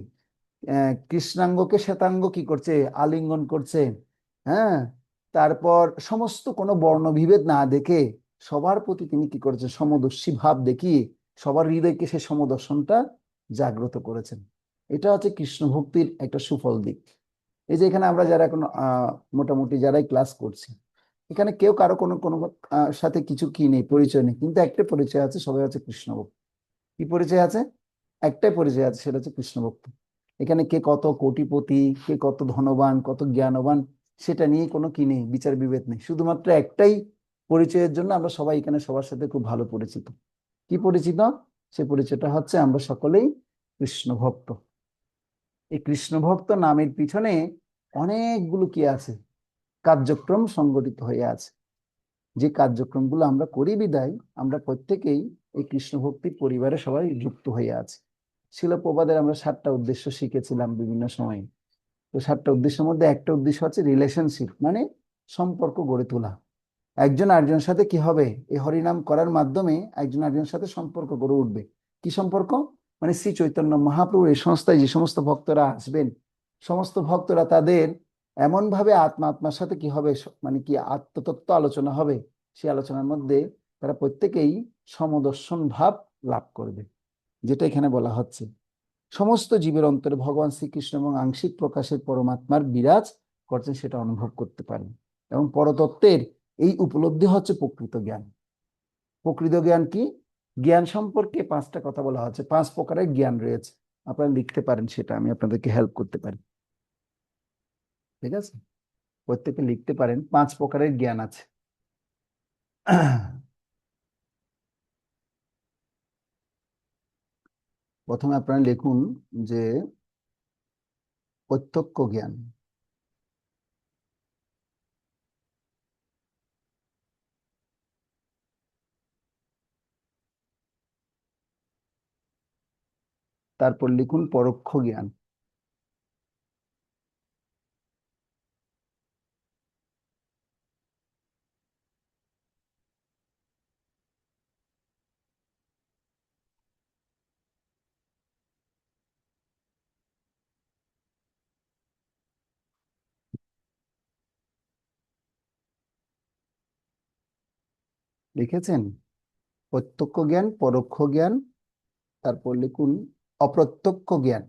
কৃষ্ণাঙ্গকে শ্বেতাঙ্গ কি করছে, আলিঙ্গন করছে। হ্যাঁ, তারপর সমস্ত কোনো বর্ণবিভেদ না দেখে সবার প্রতি তিনি কি করেছেন, সমদর্শী ভাব দেখিয়ে সবার হৃদয়কে সে সমদর্শনটা জাগ্রত করেছেন। এটা হচ্ছে কৃষ্ণ ভক্তির একটা সুফল দিক। এই যে এখানে আমরা যারা এখন মোটামুটি যারাই ক্লাস করছি, এখানে কেউ কারো কোনো কোনো সাথে কিছু কি নেই, পরিচয় নেই, কিন্তু একটা পরিচয় আছে, সবাই হচ্ছে কৃষ্ণ ভক্ত। কি পরিচয় আছে? একটাই পরিচয় আছে, সেটা হচ্ছে কৃষ্ণ ভক্ত। এখানে কে কত কোটিপতি, কে কত ধনবান, কত জ্ঞানবান, সেটা নিয়ে কোনো কি নেই, বিচার বিভেদ নেই। শুধুমাত্র একটাই পরিচয়ের জন্য আমরা সবাই এখানে সবার সাথে খুব ভালো পরিচিত। কি পরিচিত? সে পরিচয়টা হচ্ছে আমরা সকলেই কৃষ্ণ ভক্ত। এই কৃষ্ণ ভক্ত নামের পিছনে অনেকগুলো কি আছে, কার্যক্রম সংগঠিত হয়ে আছে। যে কার্যক্রমগুলো আমরা করি বিদায় আমরা প্রত্যেকেই এই কৃষ্ণ ভক্তির পরিবারে সবাই যুক্ত হয়ে আছে। শিল প্রভুপাদের আমরা 7টা উদ্দেশ্য শিখেছিলাম বিভিন্ন সময়ে। তো 7টা উদ্দেশ্যের মধ্যে একটা উদ্দেশ্য হচ্ছে রিলেশনশিপ, মানে সম্পর্ক গড়ে তোলা। একজন আরেকজনের সাথে কি হবে, এই হরিনাম করার মাধ্যমে একজন আরেকজনের সাথে সম্পর্ক গড়ে উঠবে। কি সম্পর্ক? মানে শ্রী চৈতন্য মহাপ্রভুর এই সংস্থায় যে সমস্ত ভক্তরা আসবেন, সমস্ত ভক্তরা তাদের এমন ভাবে আত্মা আত্মার সাথে কি হবে, মানে কি আত্মতত্ত্ব আলোচনা হবে। সেই আলোচনার মধ্যে তারা প্রত্যেকেই সমদর্শন ভাব লাভ করবে। যেটা এখানে বলা হচ্ছে, সমস্ত জীবের অন্তরে ভগবান শ্রীকৃষ্ণ এবং আংশিক প্রকাশের পরমাত্মার বিরাজ করছেন, সেটা অনুভব করতে পারেন। এবং পরতত্ত্বের এই উপলব্ধি হচ্ছে প্রকৃত জ্ঞান। প্রকৃত জ্ঞান কি? জ্ঞান সম্পর্কে 5টা কথা বলা হচ্ছে, 5 প্রকারের জ্ঞান রয়েছে। আপনারা লিখতে পারেন, সেটা আমি আপনাদেরকে হেল্প করতে পারি। ঠিক আছে, প্রত্যেকে লিখতে পারেন, 5 প্রকারের জ্ঞান আছে। প্রথমে আপনারা লিখুন যে প্রত্যক্ষ জ্ঞান। তারপর লিখুন পরোক্ষ জ্ঞান। লিখেছেন? প্রত্যক্ষ জ্ঞান, পরোক্ষ জ্ঞান, তারপর লিখুন অপ্রত্যক্ষ জ্ঞান।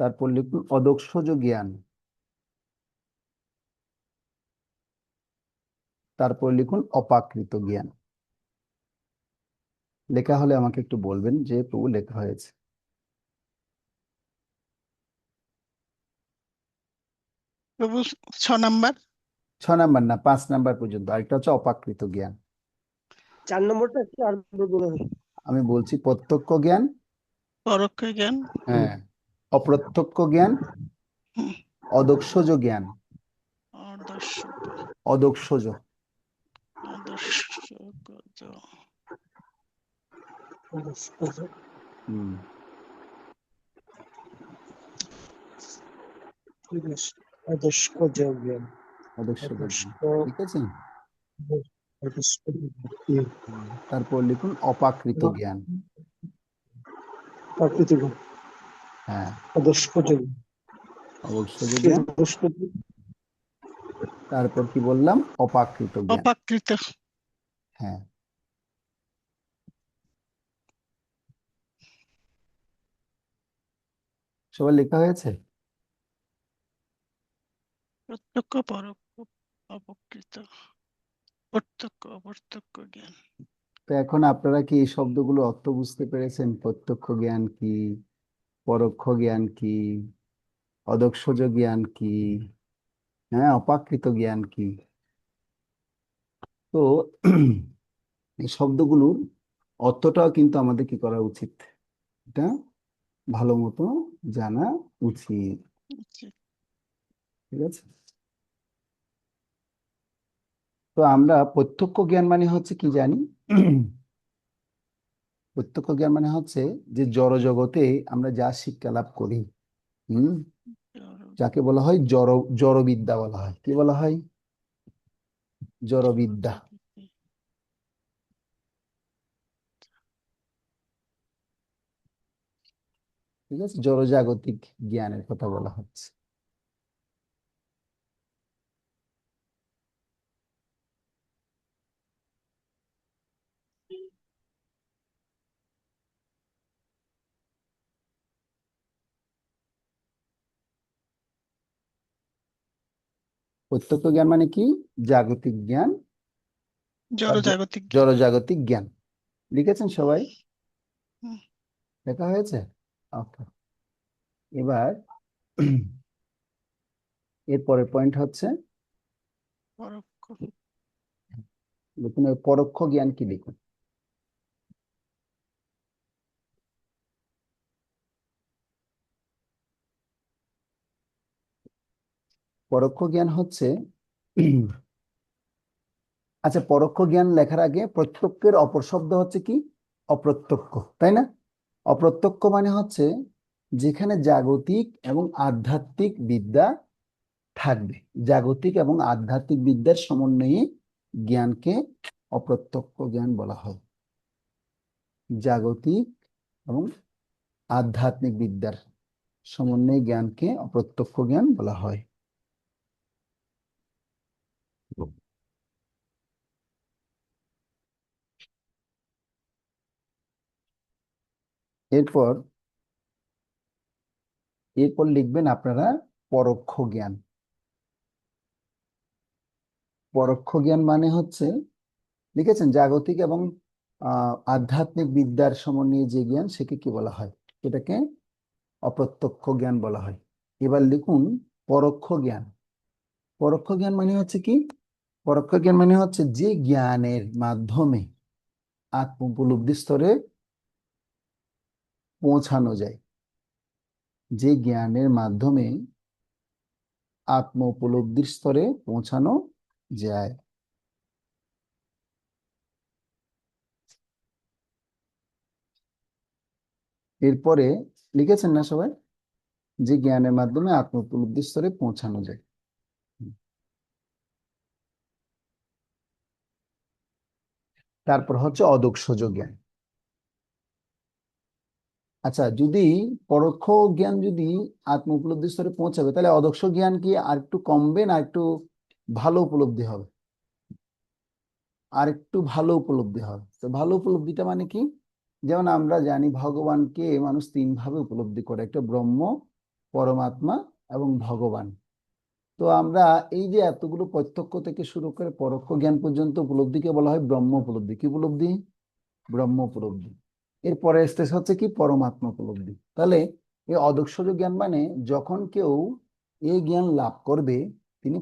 তারপর লিখুন অদক্ষজ জ্ঞান, তারপর লিখুন অপাকৃত জ্ঞান। লেখা হলে আমাকে একটু বলবেন যে প্রভু লেখা হয়েছে। প্রভু 6 নাম্বার। 6 নাম্বার না, 5 নাম্বার পর্যন্ত। আরেকটা হচ্ছে অপাকৃত জ্ঞান। 4 নম্বরটা একটু আর বলে হবে। আমি বলছি প্রত্যক্ষ জ্ঞান, পরোক্ষ জ্ঞান, হ্যাঁ, অপ্রত্যক্ষ জ্ঞান, হুম, অদক্ষজ জ্ঞান, অদর্শ অদক্ষজ। অদর্শগজ, হুম, ঠিক আছে। আদর্শ জ্ঞান, অদক্ষজ আদর্শ জ্ঞান, ঠিক আছে। আদর্শ তারপর লিখুন অপাকৃত জ্ঞান। প্রাকৃতিক হ্যাঁ, আদর্শ জ্ঞান, অদক্ষজ জ্ঞান। তারপর কি বললাম? অপাকৃত জ্ঞান। অপাকৃত, হ্যাঁ, সবার লেখা হয়েছে? প্রত্যক্ষ পরোক্ষ অপকৃত, প্রত্যক্ষ অপ্রত্যক্ষ জ্ঞান। তো এখন আপনারা কি এই শব্দগুলো অর্থ বুঝতে পেরেছেন? প্রত্যক্ষ জ্ঞান কি, পরোক্ষ জ্ঞান কি, অদক্ষজ জ্ঞান কি, হ্যাঁ, অপাকৃত জ্ঞান কি? তো এই শব্দগুলোর অর্থটাও কিন্তু আমাদের কি করা উচিত, এটা ভালো মতো জানা উচিত। ঠিক আছে। তো আমরা প্রত্যক্ষ জ্ঞান মানে হচ্ছে কি জানি? প্রত্যক্ষ জ্ঞান মানে হচ্ছে যে জড় জগতে আমরা যা শিক্ষা লাভ করি, হম, যাকে বলা হয় জড়বিদ্যা বলা হয়। কি বলা হয়? জড়বিদ্যা। ঠিক আছে, জড়জাগতিক জ্ঞানের কথা বলা হচ্ছে। প্রত্যক্ষ জ্ঞান মানে কি? জাগতিক জ্ঞান বা জড়জাগতিক জ্ঞান। জড়জাগতিক জ্ঞান। লিখেছেন সবাই? হুম, লেখা হয়েছে? ওকে। এবার এর পরের পয়েন্ট হচ্ছে, পরোক্ষ, দেখুন ওই পরোক্ষ জ্ঞান কি, লিখুন। পরোক্ষ জ্ঞান হচ্ছে আচ্ছা, পরোক্ষ জ্ঞান লেখার আগে প্রত্যক্ষের অপর শব্দ হচ্ছে কি? অপ্রত্যক্ষ, তাই না? অপ্রত্যক্ষ মানে হচ্ছে যেখানে জাগতিক এবং আধ্যাত্মিক বিদ্যা থাকবে। জাগতিক এবং আধ্যাত্মিক বিদ্যার সমন্বয়ে জ্ঞানকে অপ্রত্যক্ষ জ্ঞান বলা হয়। জাগতিক এবং আধ্যাত্মিক বিদ্যার সমন্বয়ে জ্ঞানকে অপ্রত্যক্ষ জ্ঞান বলা হয়। এরপর এরপর লিখবেন আপনারা পরোক্ষ জ্ঞান। পরোক্ষ জ্ঞান মানে হচ্ছে, লিখেছেন, জাগতিক এবং আধ্যাত্মিক বিদ্যার সমন্বয়ে যে জ্ঞান, সেকে কি বলা হয়? এটাকে অপ্রত্যক্ষ জ্ঞান বলা হয়। এবার লিখুন পরোক্ষ জ্ঞান। পরোক্ষ জ্ঞান মানে হচ্ছে কি? পরোক্ষ জ্ঞান মানে হচ্ছে যে জ্ঞানের মাধ্যমে আত্ম উপলব্ধি স্তরে পৌঁছানো যায়। যে জ্ঞানের মাধ্যমে আত্ম উপলব্ধির স্তরে পৌঁছানো যায়। এরপরে লিখেছেন না সবাই? যে জ্ঞানের মাধ্যমে আত্ম উপলব্ধির স্তরে পৌঁছানো যায়। তারপর হচ্ছে অদক্ষজ জ্ঞান। আচ্ছা, যদি পরোক্ষ জ্ঞান যদি আত্ম উপলব্ধি স্তরে পৌঁছাবে, তাহলে অদক্ষ জ্ঞান কি আর একটু কমবে না একটু ভালো উপলব্ধি হবে? আর একটু ভালো উপলব্ধি হবে। তো ভালো উপলব্ধিটা মানে কি? যেমন আমরা জানি ভগবানকে মানুষ 3 ভাবে উপলব্ধি করে। একটা ব্রহ্ম, পরমাত্মা এবং ভগবান। তো আমরা এই যে এতগুলো প্রত্যক্ষ থেকে শুরু করে পরোক্ষ জ্ঞান পর্যন্ত উপলব্ধিকে বলা হয় ব্রহ্ম উপলব্ধি। কি উপলব্ধি? ব্রহ্ম উপলব্ধি। এরপরে স্টেজ হচ্ছে কি? পরমাত্মা উপলব্ধি। তাহলে এই অদক্ষজ জ্ঞান মানে যখন কেউ এই জ্ঞান লাভ করবে তিনি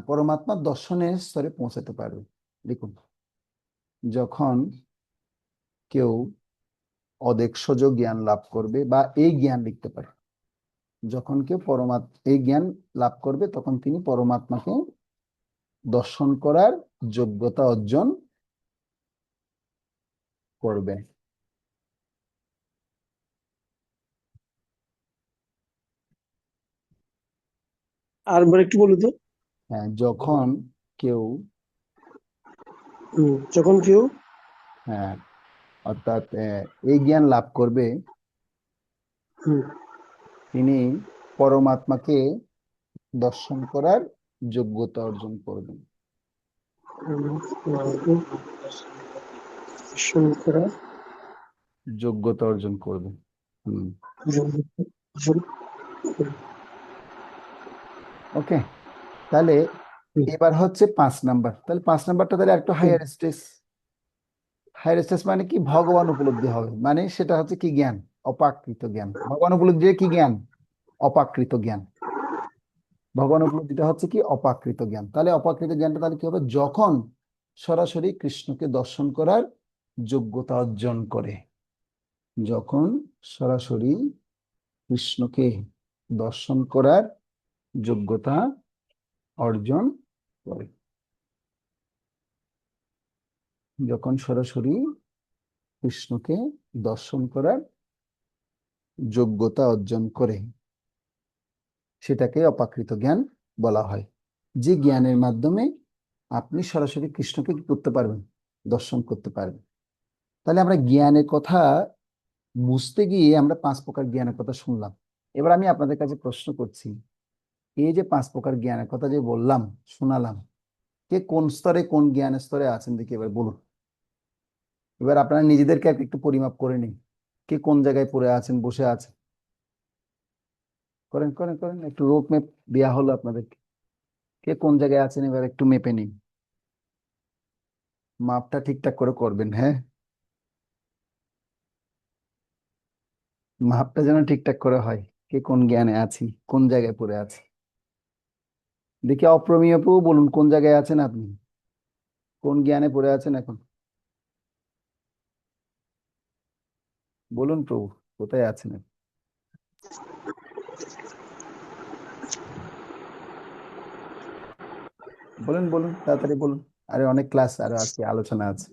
পরমাত্মার দর্শনের স্তরে পৌঁছাতে পারবে। দেখুন, যখন কেউ অদেক্ষজ জ্ঞান লাভ করবে বা এই জ্ঞান লিখতে পারে, যখন কেউ এই জ্ঞান লাভ করবে তখন তিনি পরমাত্মাকে দর্শন করার যোগ্যতা অর্জন করবে। আরেকবার একটু বলো তো। হ্যাঁ, যখন কেউ যখন কেউ হ্যাঁ অর্থাৎ এই জ্ঞান লাভ করবে হুম, তিনি পরমাত্মাকে দর্শন করার যোগ্যতা অর্জন করবেন। দর্শন করা যোগ্যতা অর্জন করবেন। যোগ্যতা অর্জন করে। ওকে, তাহলে হুম, এবার হচ্ছে 5 নাম্বার। তাহলে 5 নাম্বারটা তাহলে একটু হায়ার স্টেজ। হায়ার স্টেজ মানে কি? ভগবান উপলব্ধি হবে, মানে সেটা হচ্ছে কি? জ্ঞান, অপ্রাকৃত জ্ঞান। ভগবান উপলব্ধি কি জ্ঞান? অপ্রাকৃত জ্ঞান। ভগবান উপলব্ধিটা হচ্ছে কি? অপ্রাকৃত জ্ঞান। তাহলে অপ্রাকৃত জ্ঞানটা তাহলে কি হবে? যখন সরাসরি কৃষ্ণকে দর্শন করার যোগ্যতা অর্জন করে। যখন সরাসরি কৃষ্ণকে দর্শন করার যোগ্যতা অর্জন করে। যখন সরাসরি কৃষ্ণকে দর্শন করার যোগ্যতা অর্জন করে, সেটাকে অপ্রাকৃত জ্ঞান বলা হয়। যে জ্ঞানের মাধ্যমে আপনি সরাসরি কৃষ্ণকে কি করতে পারবেন? দর্শন করতে পারবেন। তাহলে আমরা জ্ঞানের কথা বুঝতে গিয়ে আমরা 5 প্রকার জ্ঞানের কথা শুনলাম। এবার আমি আপনাদের কাছে প্রশ্ন করছি, এই যে 5 প্রকার জ্ঞানের কথা যে বললাম, শোনালাম, কে কোন স্তরে, কোন জ্ঞান স্তরে আছেন দেখি এবার বলুন। এবার আপনারা নিজেদেরকে একটু পরিমাপ করে নিন, কে কোন জায়গায় পড়ে আছেন, বসে আছেন। করেন করেন করেন, একটু রোড ম্যাপ দেওয়া হলো আপনাদেরকে, কে কোন জায়গায় আছেন এবার একটু মেপে নিন। মাপটা ঠিকঠাক করে করবেন, হ্যাঁ, মাপটা যেন ঠিকঠাক করে হয়। কে কোন জ্ঞানে আছি, কোন জায়গায় পড়ে আছি দেখি। অপ্রমেয়পু বলুন, কোন জায়গায় আছেন আপনি, কোন জ্ঞানে পড়ে আছেন এখন? বলুন প্রভু, কোথায় আছেন আপনি? বলুন বলুন, তাড়াতাড়ি বলুন। আরে অনেক ক্লাস, আরো আজকে আলোচনা আছে।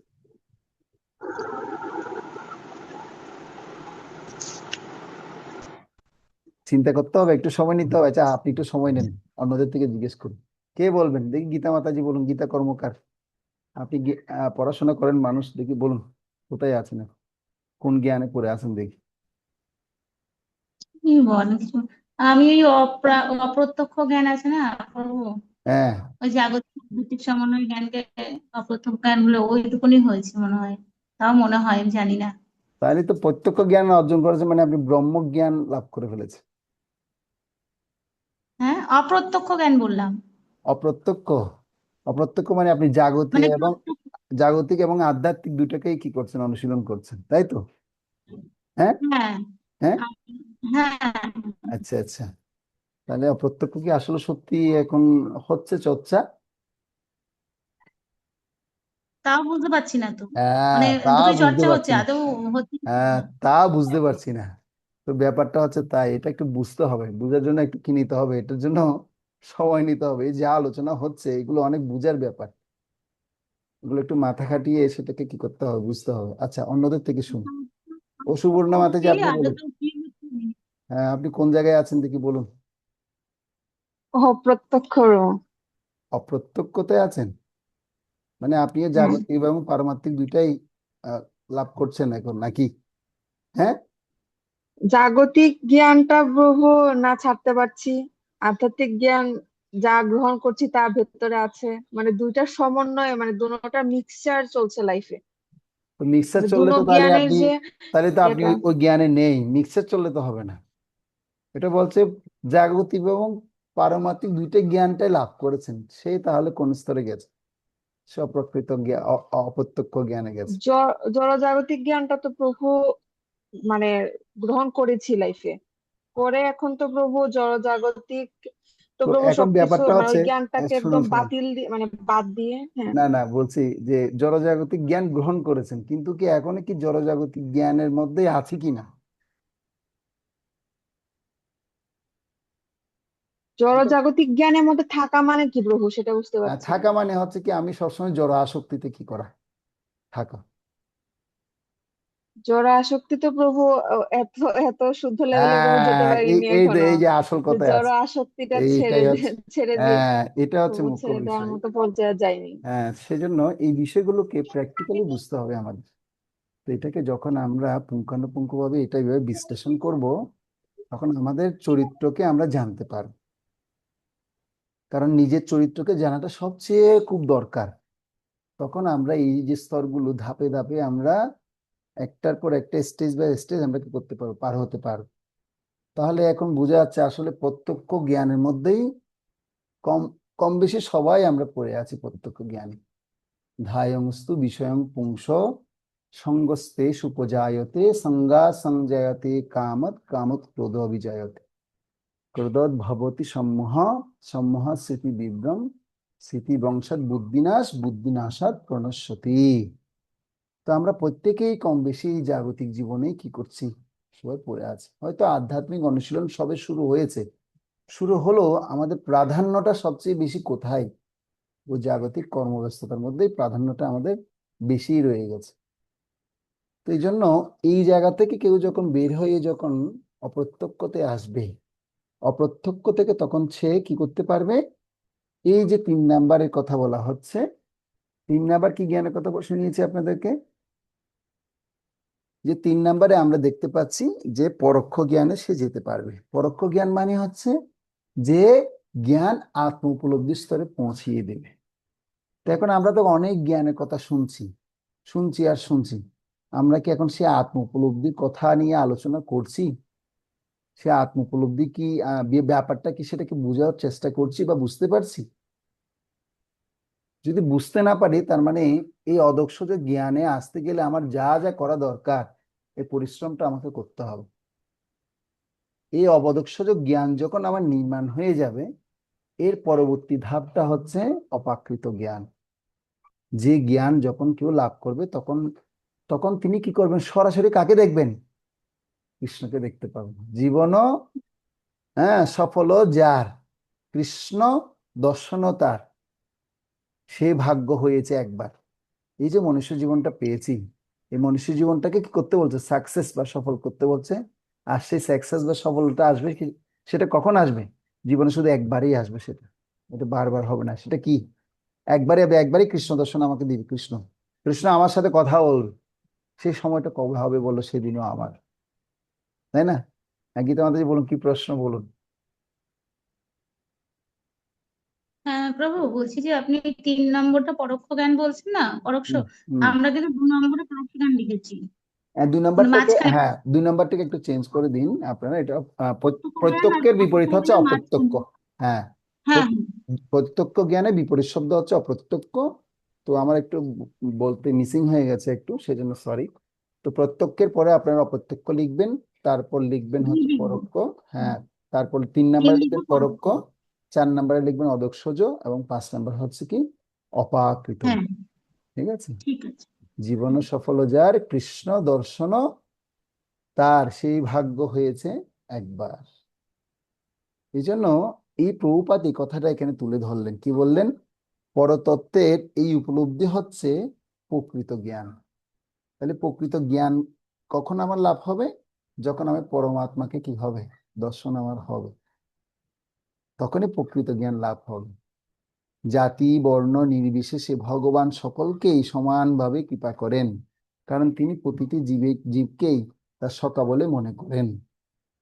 চিন্তা করতে হবে, একটু সময় নিতে হবে। আচ্ছা, আপনি একটু সময় নেন, অন্যদের থেকে জিজ্ঞেস করুন। কে বলবেন দেখি? গীতা মাতাজি বলুন, গীতা কর্মকার। আপনি পড়াশোনা করেন মানুষ, দেখি বলুন কোথায় আছেন এখন? কোন জ্ঞানে পড়ে আছেন দেখি। কি বলে কিছু? আমি ওই অপ্রত্যক্ষ জ্ঞান আছে না প্রভু, হ্যাঁ, ওই জাগতিক ভিত্তিক সমন্বয় জ্ঞানকে অপ্রত্যক্ষ জ্ঞান বলে ওইটুকুনি হয়েছে মনে হয়। তাও মনে হয়, আমি জানি না। তাহলে তো প্রত্যক্ষ জ্ঞান অর্জন করেছে, মানে আপনি ব্রহ্ম জ্ঞান লাভ করে ফেলেছেন। হ্যাঁ, অপ্রত্যক্ষ জ্ঞান বললাম। অপ্রত্যক্ষ, অপ্রত্যক্ষ মানে আপনি জাগতিক মানে এবং আধ্যাত্মিক দুটাকেই কি করছেন? অনুশীলন করছেন, তাই তো? হ্যাঁ হ্যাঁ, হ্যাঁ, হ্যাঁ, আচ্ছা আচ্ছা। তাহলে অপ্রত্যক্ষ কি আসলে সত্যি এখন হচ্ছে চর্চা? তাও বুঝতে পারছি না তো। হ্যাঁ, মানে তা দুটোই বুঝতে চর্চা পারছি হচ্ছে, না। আদৌ হচ্ছে কি হ্যাঁ, না। তা বুঝতে পারছি না। তো ব্যাপারটা হচ্ছে তাই, এটা একটু বুঝতে হবে। বুঝার জন্য একটু কি নিতে হবে? এটার জন্য সময় নিতে হবে। এই যে আলোচনা হচ্ছে, এগুলো অনেক বুঝার ব্যাপার। এগুলো একটু মাথা খাটিয়ে সেটাকে কি করতে হবে, বুঝতে হবে। আচ্ছা, অন্যদের থেকে শুন। ও সুবর্ণ মাতাজি, বুঝছি, আপনি আদৌ বলুন। তো কি হচ্ছে না। হ্যাঁ, আপনি কোন জায়গায় আছেন দেখি বলুন। প্রত্যক্ষ অপ্রত্যক্ষতে আছেন, মানে আপনিও হুম। জাগতিক এবং পারমার্থিক দুইটাই আহ, লাভ করছেন এখন নাকি? হ্যাঁ, জাগতিক জ্ঞানটা প্রভু না ছাড়তে পারছি, আধ্যাত্মিক জ্ঞান যা গ্রহণ করছি তার ভেতরে আছে, মানে দুইটার সমন্বয়ে, মানে দুটোটা মিক্সচার চলছে লাইফে। তো মিক্সার চললে দুটো তো তাহলে জ্ঞানের আপনি, যে তাহলে তো আপনি এটা ওই জ্ঞানে নেই। মিক্সার চললে তো হবে না। এটা বলছে জাগতিক এবং পারমাত্মিক দুইটা জ্ঞানটাই লাভ করেছেন, সে তাহলে কোন স্তরে গেছে? সে অপ্রকৃত জ্ঞান, অপ্রত্যক্ষ জ্ঞানে গেছে। জড়জাগতিক জ্ঞানটা তো প্রভু মানে গ্রহণ করেছি লাইফে, করে এখন তো প্রভু জড়জাগতিক, তো তো প্রভু এখন সবকিছু ব্যাপারটা মানে হচ্ছে, ওই জ্ঞানটাকে শুনুন একদম শুনুন, বাতিল দিয়ে মানে বাদ দিয়ে, হ্যাঁ। না না বলছি যে জড়জাগতিক জ্ঞান গ্রহণ করেছেন, কিন্তু কি এখনো কি জড়জাগতিক জ্ঞানের মধ্যেই আছে কিনা? জড়জাগতিক জ্ঞানের মধ্যে থাকা মানে কি প্রভু, সেটা বুঝতে পারছি না। থাকা মানে হচ্ছে কি আমি সবসময় জড় আসক্তিতে কি করা, থাকা। জড় আসক্তি তো প্রভু এত এত শুদ্ধ লেভেলে প্রভু যেতে হ্যাঁ, পারিনি এই যে এখনো, এই যে আসল যে কথায় জড় আছে, আসক্তিটা এইটাই হচ্ছে, ছেড়ে দিয়ে হ্যাঁ এটা হচ্ছে প্রভু মুখ্য ছেড়ে দেওয়ার বিষয়। মতো পর্যায়ে যায়নি। হ্যাঁ, সেজন্য এই বিষয়গুলোকে প্র্যাকটিক্যালি বুঝতে হবে আমাদের। তো এটাকে যখন আমরা পুঙ্খানুপুঙ্খভাবে এটা এইভাবে বিশ্লেষণ করব, তখন আমাদের চরিত্রকে আমরা জানতে পারব। কারণ নিজের চরিত্রকে জানাটা সবচেয়ে খুব দরকার। তখন আমরা এই যে স্তরগুলো ধাপে ধাপে আমরা একটার পর একটা স্টেজ বাই স্টেজ আমরা কি করতে পারবো, পার হতে পারবো। তাহলে এখন বোঝা যাচ্ছে আসলে প্রত্যক্ষ জ্ঞানের মধ্যেই কম কম বেশি সবাই আমরা পড়ে আছি প্রত্যক্ষ জ্ঞানে। ধায়ংস্তু বিষয়ং পুংস সঙ্গস্তে সুপজায়তে সংজ্ঞা সংজায়তে কামত কামত ক্রোধ অভিজায়তে ক্রোধোদ ভবতি সম্মোহ সম্মোহ স্মৃতি বিভ্রম স্মৃতি বংশাৎ বুদ্ধিনাশ বুদ্ধিনাশাৎ প্রণশ্যতি। তো আমরা প্রত্যেকেই কম বেশি এই জাগতিক জীবনে কি করছি, সবাই পড়ে আছে। হয়তো আধ্যাত্মিক অনুশীলন সবে শুরু হয়েছে, শুরু হলো, আমাদের প্রাধান্যটা সবচেয়ে বেশি কোথায়? ওই জাগতিক কর্মব্যস্ততার মধ্যেই প্রাধান্যটা আমাদের বেশি রয়ে গেছে। তো এই জন্য এই জায়গা থেকে কেউ যখন বের হয়ে যখন অপ্রত্যক্ষতে আসবে, অপ্রত্যক্ষ থেকে তখন সে কি করতে পারবে? এই যে 3 নাম্বারের কথা বলা হচ্ছে, 3 নাম্বার কি জ্ঞানের কথা শুনিয়েছি আপনাদেরকে, যে 3 নাম্বারে আমরা দেখতে পাচ্ছি যে পরোক্ষ জ্ঞানে সে যেতে পারবে। পরোক্ষ জ্ঞান মানে হচ্ছে যে জ্ঞান আত্ম উপলব্ধির স্তরে পৌঁছিয়ে দেবে। তো এখন আমরা তো অনেক জ্ঞানের কথা শুনছি, শুনছি আর শুনছি, আমরা কি এখন সে আত্ম উপলব্ধির কথা নিয়ে আলোচনা করছি? সে আত্ম উপলব্ধি কি ব্যাপারটা কি, সেটা কি বোঝার চেষ্টা করছি বা বুঝতে পারছি? যদি বুঝতে না পারি, তার মানে এই অদক্ষজ জ্ঞানে আসতে গেলে আমার যা যা করা দরকার, এই পরিশ্রমটা আমাকে করতে হবে। এই অবদক্ষজ জ্ঞান যখন আমার নির্মাণ হয়ে যাবে, এর পরবর্তী ধাপটা হচ্ছে অপাকৃত জ্ঞান। যে জ্ঞান যখন কেউ লাভ করবে, তখন তখন তিনি কি করবেন? সরাসরি কাকে দেখবেন? কৃষ্ণকে দেখতে পাবেন। জীবনও সফল যার কৃষ্ণ দর্শন তার, সে ভাগ্য হয়েছে একবার। এই যে মনুষ্য জীবনটা পেয়েছি, এই মনুষ্য জীবনটাকে কি করতে বলছে? সাকসেস বা সফল করতে বলছে। আর সেই সাকসেস বা সফলতা আসবে কি, সেটা কখন আসবে? জীবনে শুধু একবারই আসবে সেটা, এটা বারবার হবে না। সেটা কি? একবারই হবে, একবারই কৃষ্ণ দর্শন আমাকে দিবে কৃষ্ণ, কৃষ্ণ আমার সাথে কথা বলবে। সেই সময়টা কবে হবে বলো? সেদিনও আমার, তাই না? গীতা মাতাজি বলুন, কি প্রশ্ন বলুন। হ্যাঁ প্রভু, বলছি যে আপনি 3 নম্বরটা পরোক্ষ জ্ঞান বলছেন না, পরোক্ষ। হুম, হুম। আমরা কিন্তু 2 নম্বরে পরোক্ষ জ্ঞান লিখেছি, 2 নাম্বারটাকে, মাঝখানে হ্যাঁ 2 নাম্বারটাকে একটু চেঞ্জ করে দিন আপনারা। এটা প্রত্যক্ষ জ্ঞান আর প্রত্যক্ষের পরোক্ষ বিপরীত হচ্ছে জ্ঞানের অপ্রত্যক্ষ। মাঝখানে। হ্যাঁ, হ্যাঁ প্র- প্রত্যক্ষ জ্ঞানে বিপরীত শব্দ হচ্ছে অপ্রত্যক্ষ। তো আমার একটু বলতে মিসিং হয়ে গেছে একটু, সেজন্য সরি। তো প্রত্যক্ষের পরে আপনারা অপ্রত্যক্ষ লিখবেন, তারপর লিখবেন হচ্ছে লিখবো। পরোক্ষ। হ্যাঁ, তারপর 3 নাম্বারে লিখবো লিখবেন পরোক্ষ। পরোক্ষ, 4 নাম্বারে লিখবেন অদক্ষজ, এবং 5 নাম্বার হচ্ছে কি? অপাকৃত। হ্যাঁ, ঠিক আছে। ঠিক আছে। জীবন সফল যার কৃষ্ণ দর্শন তার, সেই ভাগ্য হয়েছে একবার। এই জন্য এই প্রভুপাদ এই কথাটা এখানে তুলে ধরলেন, কি বললেন? পরতত্ত্বের এই উপলব্ধি হচ্ছে প্রকৃত জ্ঞান। তাহলে প্রকৃত জ্ঞান কখন আমার লাভ হবে? যখন আমি পরমাত্মাকে কি হবে? দর্শন আমার হবে, তখনই প্রকৃত জ্ঞান লাভ হবে। জাতি বর্ণ নির্বিশেষে ভগবান সকলকেই সমানভাবে কৃপা করেন, কারণ তিনি প্রতিটি জীবকেই তার সখা বলে মনে করেন,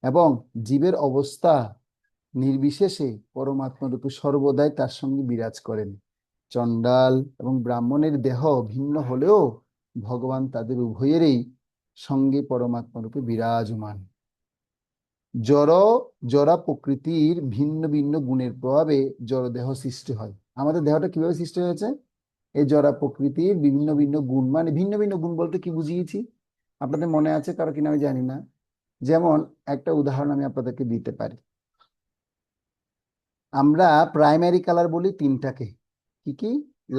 এবং জীবের অবস্থা নির্বিশেষে পরমাত্মা রূপে সর্বদাই তার সঙ্গে বিরাজ করেন। চণ্ডাল এবং ব্রাহ্মণের দেহ ভিন্ন হলেও ভগবান তাদের উভয়েরই সঙ্গে পরমাত্মা রূপে বিরাজমান। জড় জড়া প্রকৃতির ভিন্ন ভিন্ন গুণের প্রভাবে জড় দেহ সৃষ্টি হয়। আমাদের দেহটা কিভাবে সৃষ্টি হয়েছে? এই জড়া প্রকৃতির বিভিন্ন ভিন্ন গুণ, মানে ভিন্ন ভিন্ন গুণ বলতে কি বুঝিয়েছি আপনাদের মনে আছে কারো কিনা আমি জানি না। যেমন একটা উদাহরণ আমি আপনাদেরকে দিতে পারি। আমরা প্রাইমারি কালার বলি তিনটাকে, কি কি?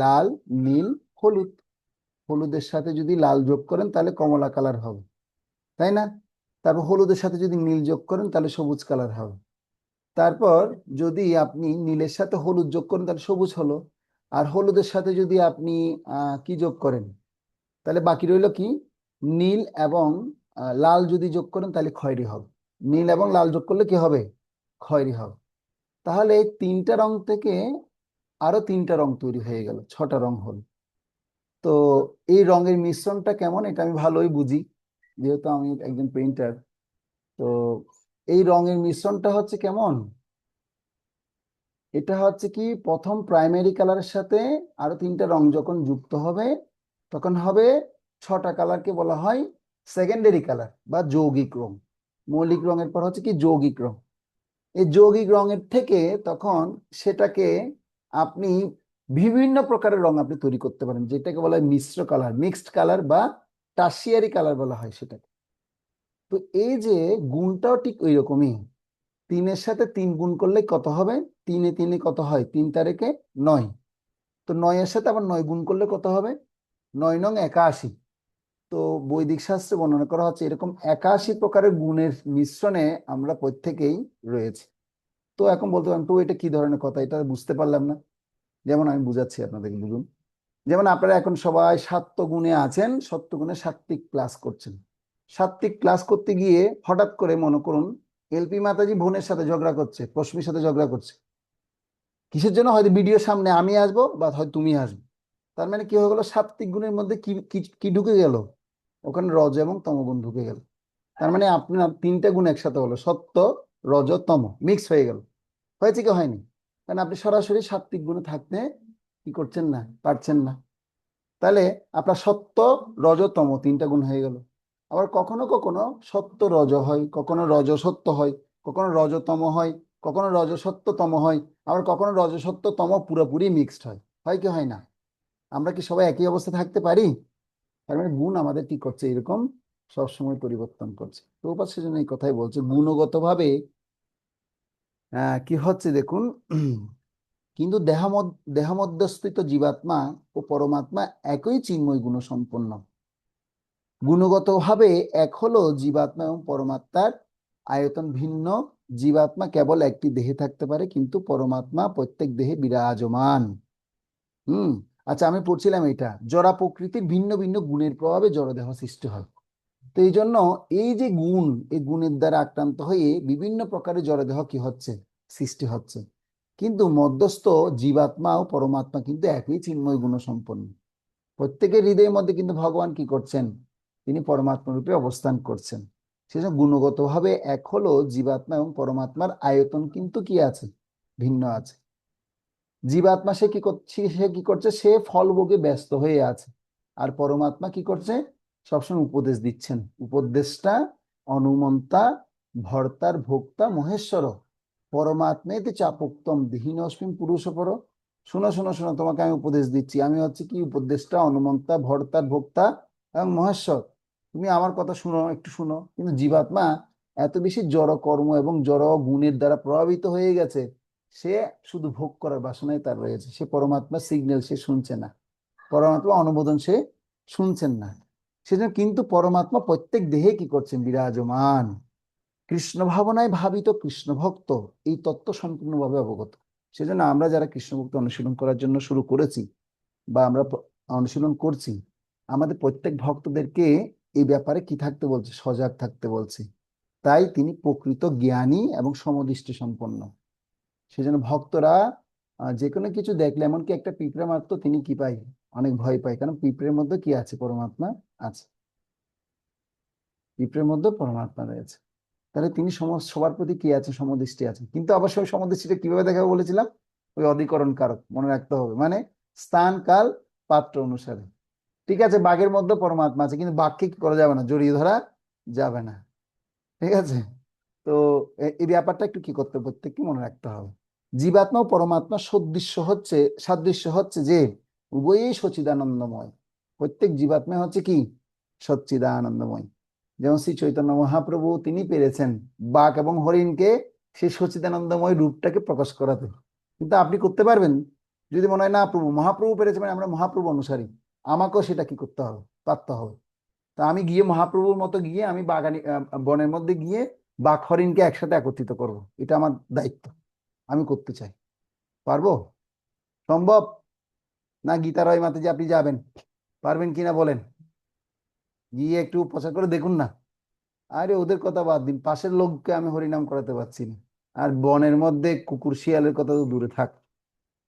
লাল, নীল, হলুদ। হলুদের সাথে যদি লাল যোগ করেন তাহলে কমলা কালার হবে, তাই না? তারপর হলুদের সাথে যদি নীল যোগ করেন তাহলে সবুজ কালার হবে। তারপর যদি আপনি নীলের সাথে হলুদ যোগ করেন তাহলে সবুজ হলো। আর হলুদের সাথে যদি আপনি কি যোগ করেন তাহলে বাকি রইল কি? নীল এবং লাল যদি যোগ করেন তাহলে খয়েরি হবে। নীল এবং লাল যোগ করলে কি হবে? খয়েরি হবে। তাহলে এই তিনটা রং থেকে আরো তিনটা রং তৈরি হয়ে গেল, 6টা রং হলো। তো এই রঙের মিশ্রণটা কেমন এটা আমি ভালোই বুঝি, যেহেতু আমি একজন পেইন্টার। তো এই রঙের মিশ্রণটা হচ্ছে কেমন? এটা হচ্ছে কি, প্রথম প্রাইমারি কালারের সাথে আরো তিনটা রং যখন যুক্ত হবে তখন হবে 6টা কালারকে বলা হয় সেকেন্ডারি কালার বা যৌগিক রং। মৌলিক রঙের পর হচ্ছে কি যৌগিক রং। এই যৌগিক রঙের থেকে তখন সেটাকে আপনি বিভিন্ন প্রকারের রং আপনি তৈরি করতে পারেন, যেটাকে বলা হয় মিশ্র কালার, মিক্সড কালার বা টারসিয়ারি কালার বলা হয় সেটাকে। তো এই যে গুণটাও ঠিক ওই রকমই। 3-এর সাথে 3 গুণ করলে কত হবে? 3 এ 3 কত হয়? 3 তারিখে 9। তো 9-এর সাথে আবার 9 গুণ করলে কত হবে? 9 নং 81। তো বৈদিক শাস্ত্রে বর্ণনা করা হচ্ছে এরকম 81 প্রকারের গুণের মিশ্রণে আমরা প্রত্যেকেই রয়েছে। তো এখন বলতে পারেন তো এটা কি ধরনের কথা, এটা বুঝতে পারলাম না। যেমন আমি বুঝাচ্ছি আপনাদেরকে, বুঝুন। যেমন আপনারা এখন সবাই সাত্ত্বগুণে আছেন, সত্ত্বগুণে সাত্ত্বিক ক্লাস করছেন। সাত্ত্বিক ক্লাস করতে গিয়ে হঠাৎ করে মনে করুন এলপি মাতাজি বোনের সাথে ঝগড়া করছে, প্রশ্মির সাথে ঝগড়া করছে। কিসের জন্য? হয়তো ভিডিওর সামনে আমি আসবো বা হয়তো তুমি আসবে। তার মানে কি হয়ে গেল? সাত্ত্বিক গুণের মধ্যে কি কি কি ঢুকে গেল? ওখানে রজ এবং তমগুণ ঢুকে গেল। তার মানে আপনার 3টা গুণ একসাথে হলো, সত্য, রজ, তম মিক্স হয়ে গেল। হয়েছে কি হয়নি? কারণ আপনি সরাসরি সাত্ত্বিক গুণে থাকতে কি করছেন না, পারছেন না। তাহলে আপনার সত্য, রজ, তম 3টা গুণ হয়ে গেল। আবার কখনো কখনো সত্য রজ হয়, কখনো রজ সত্য হয়, কখনো রজতম হয়, কখনো রজ সত্য তম হয়, আবার কখনো রজ সত্য তম পুরোপুরি মিক্সড হয়। হয় কি হয় না? আমরা কি সবাই একই অবস্থায় থাকতে পারি? তার মানে গুণ আমাদের কি করছে? এরকম সবসময় পরিবর্তন করছে। তো উপাস সেজন্য এই কথাই বলছে গুণগত ভাবে কি হচ্ছে দেখুন। কিন্তু দেহমধ্যস্থিত জীবাত্মা ও পরমাত্মা একই চিন্ময় গুণ সম্পন্ন। গুণগতভাবে এক হলো জীবাত্মা এবং পরমাত্মার আয়তন ভিন্ন। জীবাত্মা কেবল একটি দেহে থাকতে পারে, কিন্তু পরমাত্মা প্রত্যেক দেহে বিরাজমান। হুম। আচ্ছা, আমি পড়ছিলাম এটা জড়া প্রকৃতির ভিন্ন ভিন্ন গুণের প্রভাবে জড়দেহ সৃষ্টি হয়। তো এই জন্য এই যে গুণ, এই গুণের দ্বারা আক্রান্ত হয়ে বিভিন্ন প্রকারের জড়দেহ কি হচ্ছে? সৃষ্টি হচ্ছে। কিন্তু মধ্যস্থ জীবাত্মা ও পরমাত্মা কিন্তু একই চিন্ময় গুণ সম্পন্ন। প্রত্যেকের হৃদয়ের মধ্যে কিন্তু ভগবান কি করছেন? তিনি পরমাত্মা রূপে অবস্থান করছেন। সেজন্য গুণগতভাবে এক হলো জীবাত্মা এবং পরমাত্মার আয়তন কিন্তু কি আছে? ভিন্ন আছে। জীবাত্মা সে ফলভোগে ব্যস্ত হয়ে আছে। আর পরমাত্মা কি করছে? সবসময় উপদেশ দিচ্ছেন। উপদেশটা অনুমন্তা ভর্তার ভোক্তা মহেশ্বর পরমাত্মেতে চাপোক্তম দেহিনস্মিন পুরুষপর। শোনো শোনো শোনো, তোমাকে আমি উপদেশ দিচ্ছি। আমি হচ্ছে কি উপদেশটা, অনুমন্তা, ভর্তার ভোক্তা এবং মহেশ্বর। তুমি আমার কথা শুনো, একটু শুনো। কিন্তু জীবাত্মা এত বেশি জড় কর্ম এবং জড় গুণের দ্বারা প্রভাবিত হয়ে গেছে, সে শুধু ভোগ করার বাসনায় তার রয়েছে। সে পরমাত্মার সিগন্যাল সে শুনছে না, পরমাত্মা অনুমোদন সে শুনছেন না। সেজন্য কিন্তু পরমাত্মা প্রত্যেক দেহে কি করছেন? বিরাজমান। কৃষ্ণ ভাবনায় ভাবিত কৃষ্ণ ভক্ত এই তত্ত্ব সম্পূর্ণভাবে অবগত। সেজন্য আমরা যারা কৃষ্ণ ভক্ত অনুশীলন করার জন্য শুরু করেছি বা আমরা অনুশীলন করছি, আমাদের প্রত্যেক ভক্তদেরকে এই ব্যাপারে কি থাকতে বলছে? সজাগ থাকতে বলছে। তাই তিনি প্রকৃত জ্ঞানী এবং সমদৃষ্টি সম্পন্ন। সেজন্য ভক্তরা যে কোনো কিছু দেখলে, এমনকি একটা পিঁপড়ে মারতো তিনি কি পায়? অনেক ভয় পায়। কারণ পিঁপড়ের মধ্যে কি আছে? পরমাত্মা আছে। পিঁপড়ের মধ্যে পরমাত্মা রয়েছে। তাহলে তিনি সবার প্রতি কি আছে? সমদৃষ্টি আছে। কিন্তু অবশ্যই সমদৃষ্টিটা কিভাবে দেখাবো বলেছিলাম? ওই অধিকরণ কারক মনে রাখতে হবে, মানে স্থান, কাল, পাত্র অনুসারে। ঠিক আছে, বাঘের মধ্যে পরমাত্মা আছে, কিন্তু বাঘকে কি করা যাবে না? জড়িয়ে ধরা যাবে না। ঠিক আছে। তো এই ব্যাপারটা একটু কি করতে হবে, প্রত্যেককে মনে রাখতে হবে। জীবাত্মা ও পরমাত্মা সাদৃশ্য হচ্ছে যে উভয়ই সচ্চিদানন্দময়। প্রত্যেক জীবাত্মা হচ্ছে কি সচ্চিদানন্দময়। যেমন শ্রী চৈতন্য মহাপ্রভু তিনি পেরেছেন বাঘ এবং হরিণকে সেই সচ্চিদানন্দময় রূপটাকে প্রকাশ করাতে, কিন্তু আপনি করতে পারবেন? যদি মনে হয় না প্রভু মহাপ্রভু পেরেছে মানে আমরা মহাপ্রভু অনুসারী, আমাকেও সেটা কি করতে হবে, পারতে হবে। তা আমি গিয়ে মহাপ্রভুর মতো গিয়ে আমি বনের মধ্যে গিয়ে বাঘ হরিণকে একসাথে একত্রিত করব, এটা আমার দায়িত্ব, আমি করতে চাই। পারবো? সম্ভব? না গীতা রয় মাতাজি আপনি যাবেন, পারবেন কিনা বলেন? গিয়ে একটু প্রচার করে দেখুন না। আরে ওদের কথা বাদ দিন, পাশের লোককে আমি হরিনাম করাতে পারছি না, আর বনের মধ্যে কুকুর শিয়ালের কথা তো দূরে থাক।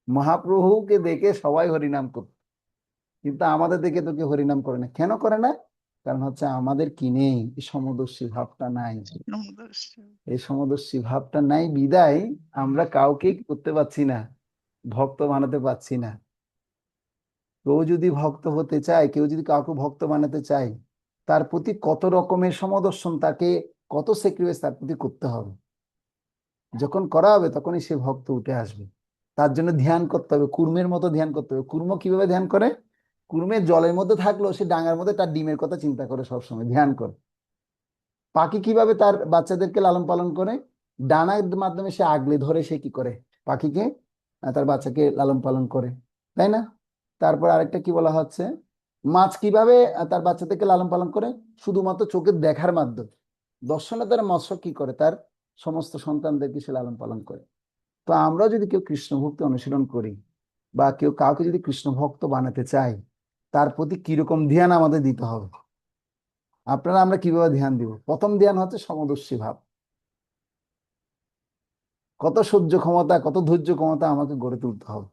মহাপ্রভুকে দেখে সবাই হরিনাম করত, কিন্তু আমাদের দেখে তো কেউ হরিনাম করে না। কেন করে না? কারণ হচ্ছে আমাদের কি নেই, এই সমদর্শী ভাবটা নাই। এই সমদর্শী ভাবটা নাই বিদায় আমরা কাউকে করতে পারছি না, ভক্ত বানাতে পারছি না। কেউ যদি ভক্ত হতে চায়, কেউ যদি কাউকে ভক্ত বানাতে চায়, তার প্রতি কত রকমের সমদর্শন, তাকে কত স্যাক্রিফাইস তার প্রতি করতে হবে। যখন করা হবে তখনই সে ভক্ত উঠে আসবে। তার জন্য ধ্যান করতে হবে, কুর্মের মতো ধ্যান করতে হবে। কুর্ম কিভাবে ধ্যান করে? কুর্মে জলের মধ্যে থাকলেও সে ডাঙার মধ্যে তার ডিমের কথা চিন্তা করে, সবসময় ধ্যান করে। পাখি কিভাবে তার বাচ্চাদেরকে লালন পালন করে? ডানার মাধ্যমে সে আগলে ধরে সে কি করে, পাখিকে তার বাচ্চাকে লালন পালন করে, তাই না? তারপর আরেকটা কি বলা হচ্ছে, মাছ কিভাবে তার বাচ্চাদেরকে লালন পালন করে? শুধুমাত্র চোখের দেখার মাধ্যমে। দর্শনের দ্বারা মৎস্য কি করে, তার সমস্ত সন্তানদেরকে সে লালন পালন করে। তো আমরা যদি কেউ কৃষ্ণ ভক্তি অনুশীলন করি বা কেউ কাউকে যদি কৃষ্ণ ভক্ত বানাতে চাই, তার প্রতি কিরকম ধ্যান আমাদের দিতে হবে? আমরা কিভাবে ধ্যান দিব? প্রথম ধ্যান হচ্ছে সমদর্শী ভাব। কত সহ্য ক্ষমতা, কত ধৈর্য ক্ষমতা আমাকে গড়ে তুলতে হবে,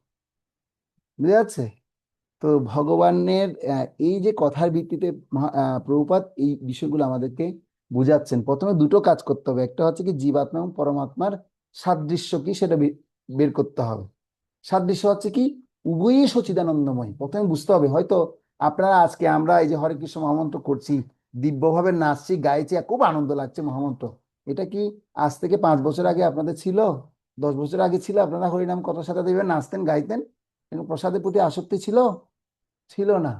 বুঝা যাচ্ছে? তো ভগবানের এই যে কথার ভিত্তিতে প্রভুপাদ এই বিষয়গুলো আমাদেরকে বুঝাচ্ছেন। প্রথমে দুটো কাজ করতে হবে, একটা হচ্ছে কি জীবাত্মা এবং পরমাত্মার সাদৃশ্য কি সেটা বের করতে হবে। সাদৃশ্য হচ্ছে কি উভয়ই সচিদানন্দময়, প্রথমে বুঝতে হবে। হয়তো আপনারা আজকে আমরা এই যে হরে কৃষ্ণ মহামন্ত্র করছি, দিব্যভাবে নাচছি, গাইছি, খুব আনন্দ লাগছে মহামন্ত্র, এটা কি আজ থেকে 5 বছর আগে আপনাদের ছিল? 10 বছর আগে ছিল? আপনারা হরিনাম কথার সাথে দিবেন, নাচতেন, গাইতেন, কিন্তু প্রসাদের প্রতি আসক্তি ছিল? ছিল না।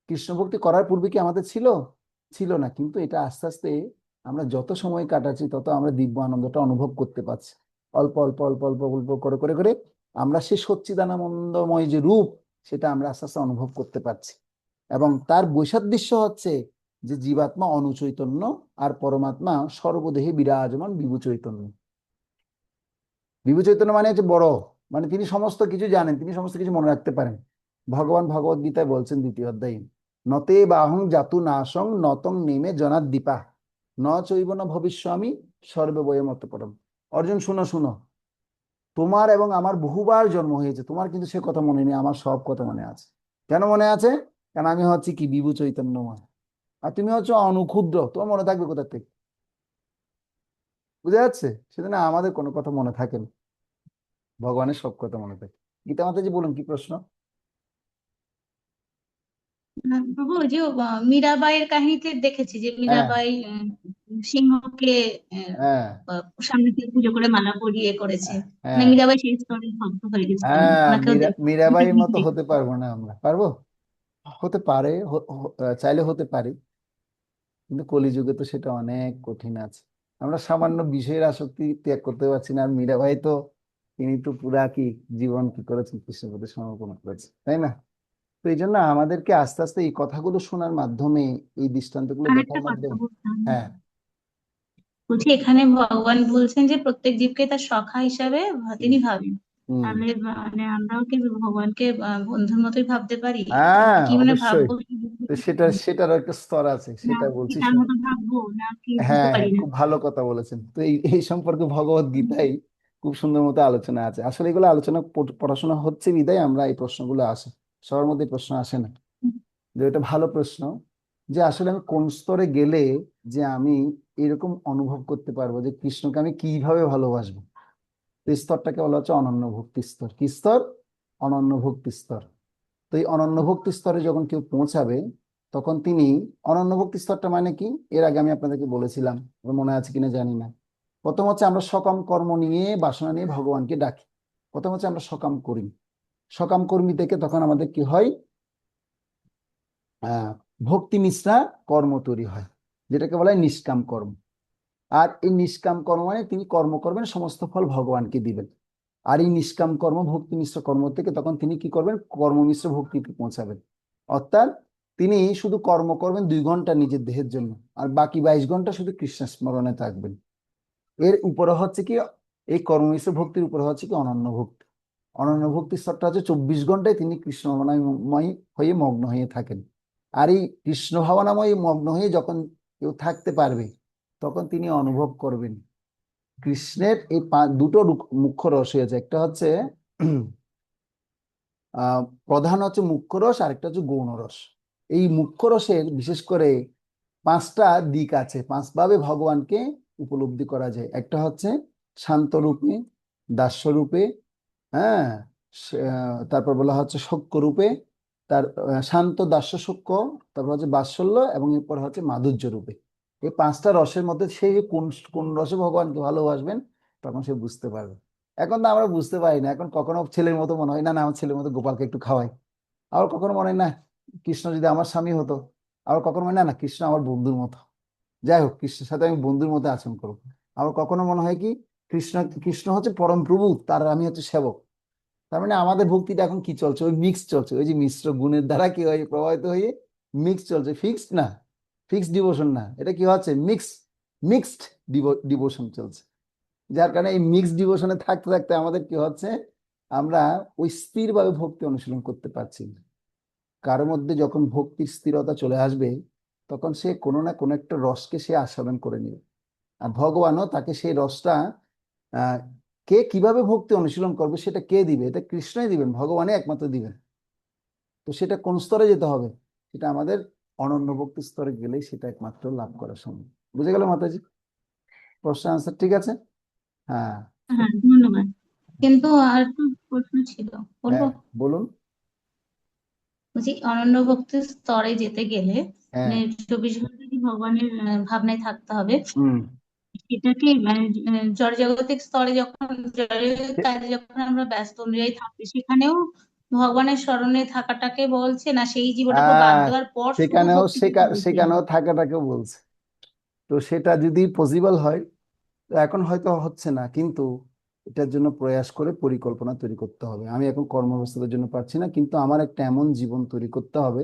কৃষ্ণ ভক্তি করার পূর্বে কি আমাদের ছিল? ছিল না। কিন্তু এটা আস্তে আস্তে আমরা যত সময় কাটাচ্ছি তত আমরা দিব্য আনন্দটা অনুভব করতে পারছি। অল্প অল্প অল্প অল্প অল্প করে করে করে আমরা সেই সচ্চিদানন্দময় যে রূপ, সেটা আমরা আস্তে আস্তে অনুভব করতে পারছি। এবং তার বৈসাদৃশ্য হচ্ছে যে জীবাত্মা অনুচৈতন্য আর পরমাত্মা সর্বদেহে বিরাজমান বিভু চৈতন্য। বিভু চৈতন্য মানে হচ্ছে বড়, মানে তিনি সমস্ত কিছু জানেন, তিনি সমস্ত কিছু মনে রাখতে পারেন। ভগবান ভগবদ গীতায় বলছেন 2য় অধ্যায়ে, নতে বাহং জাতু নাশং নতং নেমে জনাদ দীপা ন চৈব ন ভবিষ্যামি সর্বে বয়মত পরম। অর্জুন শুনো শুনো, তোমার এবং আমার বহুবার জন্ম হয়েছে, তোমার কিন্তু সে কথা মনে নেই, আমার সব কথা মনে আছে। কেন মনে আছে? কারণ আমি হচ্ছি কি বিভু চৈতন্যময়, আর তুমি হচ্ছে অনুক্ষুদ্র, তোমার মনে থাকবে কোথা থেকে? বুঝা যাচ্ছে? সেজন্য আমাদের কোনো কথা মনে থাকে না, ভগবানের সব কথা মনে থাকে। গীতা মাতাজি বলুন, কি প্রশ্ন? প্রভু, ওই যে মীরাবাইয়ের কাহিনীতে দেখেছি যে হ্যাঁ মীরাবাই সিংহকে হ্যাঁ সামনে থেকে পুজো করে মালা পরিয়ে করেছে, মানে হ্যাঁ মীরাবাই সেই স্তরে ভক্ত হয়ে গেছিলেন, হ্যাঁ ওনাকেও মীরাবাইয়ের মতো হতে পারবো না আমরা, পারবো? হতে পারে, চাইলে হতে পারি, কিন্তু কলিযুগে তো সেটা অনেক কঠিন আছে। আমরা সামান্য বিষয়ের আসক্তি ত্যাগ করতে পারছি না, আর মীরাবাই তো তিনি তো পুরা কি জীবন কি করেছেন, কৃষ্ণের প্রতি সমর্পণ করেছেন, তাই না? তো এই জন্য আমাদেরকে আস্তে আস্তে এই কথাগুলো শোনার মাধ্যমে, এই দৃষ্টান্তগুলো আর একটা দেখার কথা মাধ্যমে। বলতাম, হ্যাঁ। বলছি এখানে ভগবান বলছেন যে প্রত্যেক জীবকে তার সখা হিসাবে তিনি ভাবেন, হুম। তাহলে মানে আমরাও কি ভগবানকে বন্ধুর মতোই ভাবতে পারি? হ্যাঁ কি মানে অবশ্যই। ভাববো তো সেটারও একটা স্তর আছে, না, সেটা বলছি। তার মতো ভাববো না কি বুঝতে হ্যাঁ পারি না। খুব ভালো কথা বলেছেন। তো এই সম্পর্কে ভগবত গীতায় খুব সুন্দর মতো আলোচনা আছে। আসলে এগুলো আলোচনা পড়াশোনা হচ্ছে বিদায় আমরা এই প্রশ্নগুলো আসে, সবার মধ্যে এই প্রশ্ন আসে না। যে এটা ভালো প্রশ্ন, যে আসলে আমি কোন স্তরে গেলে যে আমি এরকম অনুভব করতে পারবো যে কৃষ্ণকে আমি কিভাবে ভালোবাসবো। এই স্তরটাকে বলা হচ্ছে অনন্য ভক্তি স্তর। কি স্তর? অনন্য ভক্তি স্তর। তো এই অনন্য ভক্তি স্তরে যখন কেউ পৌঁছাবে, তখন তিনি অনন্য ভক্তি স্তরটা মানে কি, এর আগে আমি আপনাদেরকে বলেছিলাম, আমার মনে আছে কিনা জানি না। প্রথম হচ্ছে আমরা সকাম কর্ম নিয়ে, বাসনা নিয়ে ভগবানকে ডাকি। প্রথম হচ্ছে আমরা সকাম করি, সকাম কর্মী থেকে তখন আমাদের কি হয়, ভক্তি মিশ্রা কর্ম তৈরি হয়, যেটাকে বলা হয় নিষ্কাম কর্ম। আর এই নিষ্কাম কর্ম মানে তিনি কর্ম করবেন, সমস্ত ফল ভগবানকে দিবেন। আর এই নিষ্কাম কর্ম, ভক্তি মিশ্র কর্ম থেকে তখন তিনি কি করবেন, কর্ম মিশ্র ভক্তিতে পৌঁছাবেন। অর্থাৎ তিনি শুধু কর্ম করবেন 2 ঘন্টা নিজের দেহের জন্য, আর বাকি 22 ঘন্টা শুধু কৃষ্ণ স্মরণে থাকবেন। এর উপরে হচ্ছে কি, এই কর্ম মিশ্র ভক্তির উপরে হচ্ছে কি অনন্য ভক্তি। অনন্য ভক্তির স্তরটা হচ্ছে 24 ঘন্টায় তিনি কৃষ্ণ ভাবনাময় হয়ে মগ্ন হয়ে থাকেন। আর এই কৃষ্ণ ভাবনাময় মগ্ন হয়ে যখন কেউ থাকতে পারবে, তখন তিনি অনুভব করবেন কৃষ্ণের এই দুটো মুখ্য রস হয়েছে। একটা হচ্ছে প্রধান হচ্ছে মুখ্য রস, আরেকটা হচ্ছে গৌণ রস। এই মুখ্য রসের বিশেষ করে 5টা দিক আছে, 5ভাবে ভগবানকে উপলব্ধি করা যায়। একটা হচ্ছে শান্ত রূপে, দাস্য রূপে, হ্যাঁ, তারপর বলা হচ্ছে সখ্য রূপে, তার শান্ত, দাস্য, সখ্য, তারপর হচ্ছে বাৎসল্য, এবং এরপর হচ্ছে মাধুর্য রূপে। এই 5টা রসের মধ্যে সে কোন কোন রসে ভগবানকে ভালোবাসবেন তখন সে বুঝতে পারবে। এখন তো আমরা বুঝতে পারি না, এখন কখনো ছেলের মতো মনে হয়, না না আমার ছেলের মতো গোপালকে একটু খাওয়াই। আবার কখনো মনে হয় না কৃষ্ণ যদি আমার স্বামী হতো। আবার কখনো মনে হয় না কৃষ্ণ আমার বন্ধুর মতো, যাই হোক কৃষ্ণের সাথে আমি বন্ধুর মতো আচরণ করবো। আবার কখনো মনে হয় কি কৃষ্ণ কৃষ্ণ হচ্ছে পরম প্রভু, তার আমি হচ্ছে সেবক। তার মানে আমাদের ভক্তিটা এখন কি চলছে, ওই মিক্স চলছে, ওই যে মিশ্র গুণের দ্বারা কি হয় প্রভাবিত হয়ে মিক্স চলছে, ফিক্সড না, ফিক্সড ডিভোশন না, এটা কি হচ্ছে মিক্সড ডিভোশন চলছে। যার কারণে এই মিক্সড ডিভোশনে থাকতে থাকতে আমাদের কি হচ্ছে, আমরা ওই স্থিরভাবে ভক্তি অনুশীলন করতে পারছি না। কারোর মধ্যে যখন ভক্তির স্থিরতা চলে আসবে, তখন সে কোনো না কোনো একটা রসকে সে আস্বাদন করে নেবে। আর ভগবানও তাকে সেই রসটা আহ কে কিভাবে ভক্তি অনুশীলন করবে সেটা কে দিবে, এটা কৃষ্ণই দিবেন, ভগবানই একমাত্র দিবেন। তো সেটা কোন স্তরে যেতে হবে, সেটা আমাদের অনন্য ভক্তি স্তরে গেলেই সেটা একমাত্র লাভ করা সম্ভব। বুঝে গেল মাতাজি? প্রশ্ন আনসার ঠিক আছে? হ্যাঁ, হ্যাঁ, ধন্যবাদ। কিন্তু আর একটু প্রশ্ন ছিল, বলবো? হ্যাঁ বলুন। বলছি অনন্য ভক্তির স্তরে যেতে গেলে হ্যাঁ, 24 ঘন্টা কি ভগবানের ভাবনায় থাকতে হবে? হুম, এটা কি মানে জড়জাগতিক স্তরে যখন জড়জাগতিক কাজে যখন আমরা ব্যস্ত অনুযায়ী থাকি, সেখানেও ভগবানের স্মরণে থাকাটাকে বলছে, না সেই জীবনটাকে বাদ আহ দেওয়ার পর শুধু সেখানেও ভক্তিটুকু বলছে? সেখানেও থাকাটাকেও বলছে। তো সেটা যদি পসিবল হয়, তো এখন হয়তো হচ্ছে না, কিন্তু এটার জন্য প্রয়াস করে পরিকল্পনা তৈরি করতে হবে। আমি এখন কর্মব্যস্ততার জন্য পারছি না, কিন্তু আমার একটা এমন জীবন তৈরি করতে হবে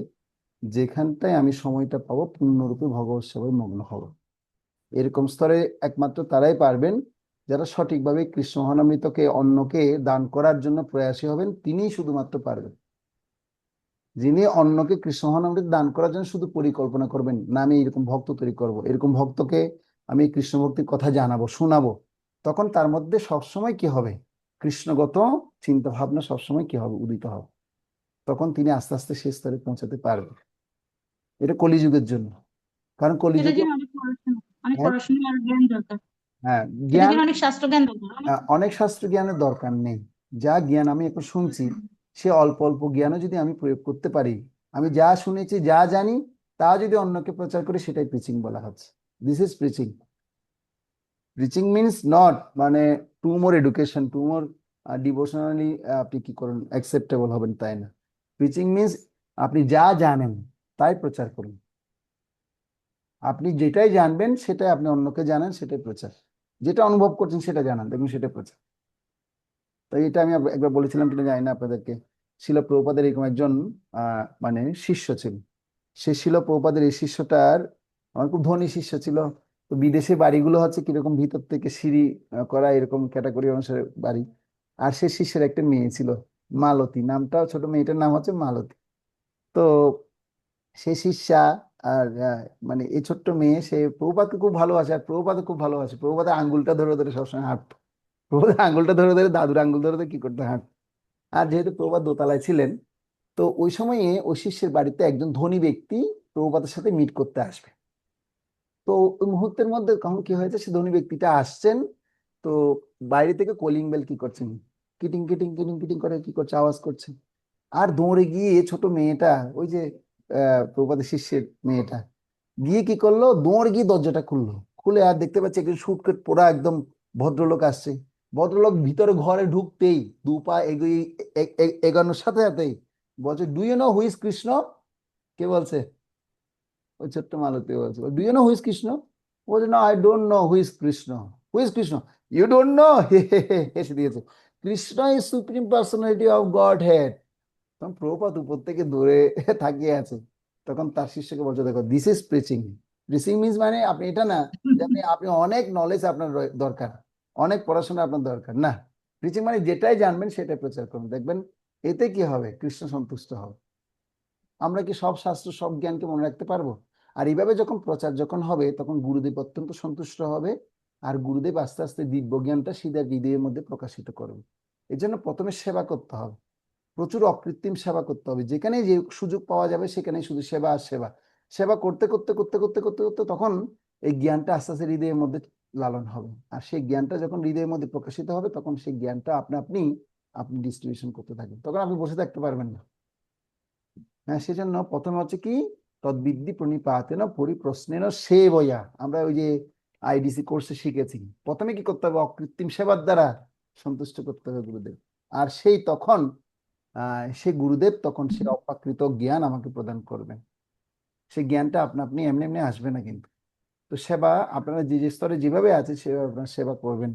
যেখানটায় আমি সময়টা পাবো পূর্ণরূপে ভগবত সেবায় মগ্ন হব। এরকম স্তরে একমাত্র তারাই পারবেন যারা সঠিকভাবে কৃষ্ণ মহানামৃতকে অন্যকে দান করার জন্য প্রয়াসী হবেন, তিনিই শুধুমাত্র পারবেন। যিনি অন্যকে কৃষ্ণ মহানামৃত দান করার জন্য শুধু পরিকল্পনা করবেন, না আমি এরকম ভক্ত তৈরি করব, এরকম ভক্তকে আমি কৃষ্ণ ভক্তির কথা জানাবো, শোনাবো, তখন তার মধ্যে সবসময় কি হবে, কৃষ্ণগত চিন্তা ভাবনা সবসময় কি হবে, উদিত হবে। তখন তিনি আস্তে আস্তে সেই স্তরে পৌঁছাতে পারবেন। এটা কলিযুগের জন্য, কারণ সেটার কলিযুগে জন্য অনেক হ্যাঁ, পড়াশোনা আর জ্ঞান দরকার। হ্যাঁ, সেটার জ্ঞান, জন্য অনেক শাস্ত্র জ্ঞান দরকার, অনেক। অনেক শাস্ত্র জ্ঞানের দরকার নেই। যা জ্ঞান আমি এখন শুনছি, সে অল্প অল্প জ্ঞানও যদি আমি প্রয়োগ করতে পারি, আমি যা শুনেছি যা জানি তা যদি অন্যকে প্রচার করি, সেটাই প্রিচিং বলা হচ্ছে। This is preaching. Preaching means not মানে টু মোর এডুকেশন, টু মোর ডিভোশনালি আপনি কি করুন অ্যাকসেপ্টেবল হবেন তাই না। প্রিচিং মিনস আপনি যা জানেন তাই প্রচার করুন। আপনি যেটাই জানবেন সেটাই আপনি অন্যকে জানান, সেটাই প্রচার। যেটা অনুভব করছেন সেটা জানান, দেখুন সেটা প্রচার। তো এটা আমি একবার বলেছিলাম কিনা জানি না আপনাদেরকে, শিল প্রভুপাদের এরকম একজন মানে শিষ্য ছিল। সে শিল প্রভুপাদের এই শিষ্যটার আমার খুব ধনী শিষ্য ছিল। তো বিদেশে বাড়িগুলো হচ্ছে কিরকম ভিতর থেকে সিঁড়ি করা, এরকম ক্যাটাগরি অনুসারে বাড়ি। আর সে শিষ্যের একটা মেয়ে ছিল, মালতী নামটা, ছোট মেয়েটার নাম হচ্ছে মালতী। তো সে শিষ্যা, আর মানে এই ছোট্ট মেয়ে সে প্রভুপাদকে খুব ভালোবাসে, আর প্রভুপাদও খুব ভালোবাসে। প্রভুপাদের আঙ্গুলটা ধরে ধরে সবসময় হাঁটতো, প্রভুপাদের আঙ্গুলটা ধরে ধরে দাদুর আঙ্গুল ধরে ধরে কি করতে হাঁটতো। আর যেহেতু প্রভুপাদ দোতলায় ছিলেন, তো ওই সময়ে ওই শিষ্যের বাড়িতে একজন ধনী ব্যক্তি প্রভুপাদের সাথে মিট করতে আসবে। তো ওই মুহূর্তের মধ্যে কখন কি হয়েছে, সে ধনী ব্যক্তিটা আসছেন, তো বাইরে থেকে কলিং বেল কি করছেন, কিটিং কিটিং কিটিং কিটিং করে কি করছে, আওয়াজ করছে। আর দৌড়ে গিয়ে ছোট মেয়েটা ওই যে প্রভুপাদের শিষ্যের মেয়েটা গিয়ে কি করলো, দৌড় গিয়ে দরজাটা খুললো, খুলে আর দেখতে পাচ্ছে একজন স্যুট কোট পরা একদম ভদ্রলোক আসছে। ভদ্রলোক ভিতরে ঘরে ঢুকতেই দু পা এগানোর সাথে সাথেই বলছে, do you know who is Krishna? কে বলছে? ওই ছোট্ট মালতী বলছে, do you know who is Krishna? বলছে, না, I don't know who is Krishna. Who is Krishna? You don't know? হেসে দিয়েছে। Krishna is supreme personality of godhead. তখন প্রভুপাদ উপর থেকে দূরে তাকিয়ে আছে। তখন তার শিষ্যকে বলছে, দেখো, this is preaching. Preaching means মানে আপনি এটা না যে আপনি অনেক নলেজ আপনার দরকার, অনেক পড়াশোনা আপনার দরকার না। প্রিচিং মানে যেটাই জানবেন সেটাই প্রচার করুন, দেখবেন এতে কি হবে, কৃষ্ণ সন্তুষ্ট হবে। আমরা কি সব শাস্ত্র সব জ্ঞানকে মনে রাখতে পারবো? আর এইভাবে যখন প্রচার যখন হবে তখন গুরুদেব অত্যন্ত সন্তুষ্ট হবে, আর গুরুদেব আস্তে আস্তে দিব্য জ্ঞানটা সিধা হৃদয়ের মধ্যে প্রকাশিত করবে। এই জন্য প্রথমে সেবা করতে হবে, প্রচুর অকৃত্রিম সেবা করতে হবে। যেখানেই যে সুযোগ পাওয়া যাবে সেখানেই শুধু সেবা আর সেবা। সেবা করতে করতে করতে করতে করতে করতে তখন এই জ্ঞানটা আস্তে আস্তে হৃদয়ের মধ্যে লালন হবে। আর সেই জ্ঞানটা যখন হৃদয়ের মধ্যে প্রকাশিত হবে তখন সেই জ্ঞানটা আপনি ডিস্ট্রিবিউশন করতে থাকবেন, তখন আপনি বসে থাকতে পারবেন না। হ্যাঁ, সেজন্য প্রথমে হচ্ছে কি, তদ্বিদ্ধি প্রণিপাতেন পরিপ্রশ্নেন সেবয়া। আমরা ওই যে আইডিসি কোর্সে শিখেছি, প্রথমে কি করতে হবে, অকৃত্রিম সেবার দ্বারা সন্তুষ্ট করতে হবে গুরুদেব। আর সেই গুরুদেব তখন সে অপ্রাকৃত জ্ঞান আমাকে প্রদান করবেন। সেই জ্ঞানটা আপনি এমনি এমনি আসবে না কিন্তু। তো সেবা আপনারা যে যে স্তরে যেভাবে আছে সেভাবে আপনারা সেবা করবেন।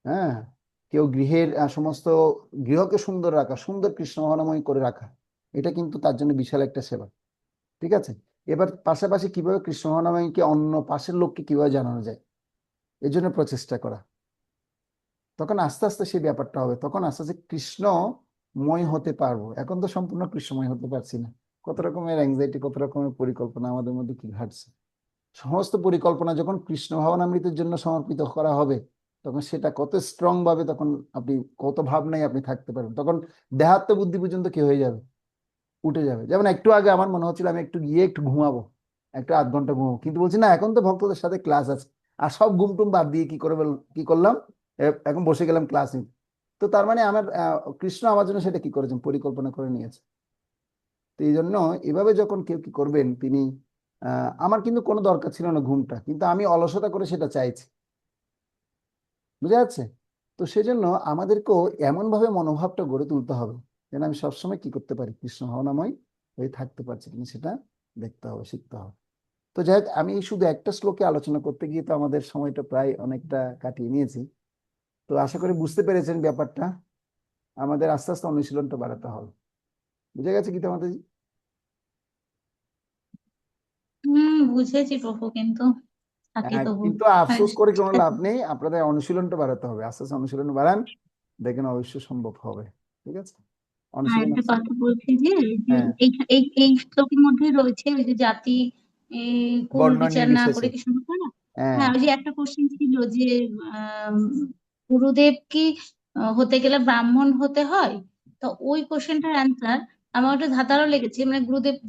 হ্যাঁ, কেউ গৃহের সমস্ত গৃহকে সুন্দর রাখা, সুন্দর কৃষ্ণ মহানাময় করে রাখা, এটা কিন্তু তার জন্য বিশাল একটা সেবা। ঠিক আছে, এবার পাশাপাশি কিভাবে কৃষ্ণ মহানাময়কে অন্য পাশের লোককে কিভাবে জানানো যায়, এই জন্য প্রচেষ্টা করা। তখন আস্তে আস্তে সেই ব্যাপারটা হবে, তখন আস্তে আস্তে কৃষ্ণময় হতে পারবো। এখন তো সম্পূর্ণ কৃষ্ণময় হতে পারছি না। কত রকমের অ্যাংজাইটি, কত রকমের পরিকল্পনা আমাদের মধ্যে কি ঘটছে। সমস্ত পরিকল্পনা যখন কৃষ্ণ ভাবনামৃতের জন্য সমর্পিত করা হবে তখন সেটা কত স্ট্রং ভাবে, তখন আপনি কত ভাবনায় আপনি থাকতে পারবেন, তখন দেহাত্ম বুদ্ধি পর্যন্ত কি হয়ে যাবে, উঠে যাবে। যেমন একটু আগে আমার মনে হচ্ছিল আমি একটু গিয়ে একটু ঘুমাবো, একটা আধ ঘন্টা ঘুমাবো, কিন্তু বলছি না, এখন তো ভক্তদের সাথে ক্লাস আছে। আর সব ঘুমটুম বাদ দিয়ে কি করলাম, এখন বসে গেলাম ক্লাস নিতে। তো তার মানে আমার কৃষ্ণ আমার জন্য সেটা কি করেছেন, পরিকল্পনা করে নিয়েছে। তো এই জন্য এভাবে যখন কেউ কি করবেন, তিনি আমার কিন্তু কোনো দরকার ছিল না ঘুমটা, কিন্তু আমি অলসতা করে সেটা চাইছি, বুঝা যাচ্ছে? তো সেজন্য আমাদেরকেও এমন ভাবে মনোভাবটা গড়ে তুলতে হবে যেন আমি সবসময় কি করতে পারি, কৃষ্ণ ভাবনাময় হয়ে থাকতে পারছি কিনা সেটা দেখতে হবে, শিখতে হবে। তো যাই হোক, আমি শুধু একটা শ্লোকে আলোচনা করতে গিয়ে তো আমাদের সময়টা প্রায় অনেকটা কাটিয়ে নিয়েছি। তো আশা করি বুঝতে পেরেছেন ব্যাপারটা। আমাদের আস্তে আস্তে অনুশীলনটা বাড়াতে হবে। বুঝে গেছে গীতা মাতাজি? বুঝেছি প্রভু, কিন্তু থাকি তবু। কিন্তু আফসোস করে কোনো লাভ নেই, আপনাদের অনুশীলনটা বাড়াতে হবে। আস্তে আস্তে অনুশীলন বাড়ান, দেখেন অবশ্যই সম্ভব হবে। ঠিক আছে, আর অনুশীলন একটা কথা বলছি যে হ্যাঁ, এই এই এই শ্লোকের মধ্যে রয়েছে ওই যে জাতি কুল বর্ণ বিচার না নির্বিশেষে। করে কি শুরু করে না? হ্যাঁ, হ্যাঁ, ওই যে একটা কোশ্চেন ছিল যে আম, গুরুদেব কি হতে গেলে ব্রাহ্মণ হতে হয়? তো ওই কোশ্চেনটার অ্যান্সার আমার একটু ধাঁধারও লেগেছে। মানে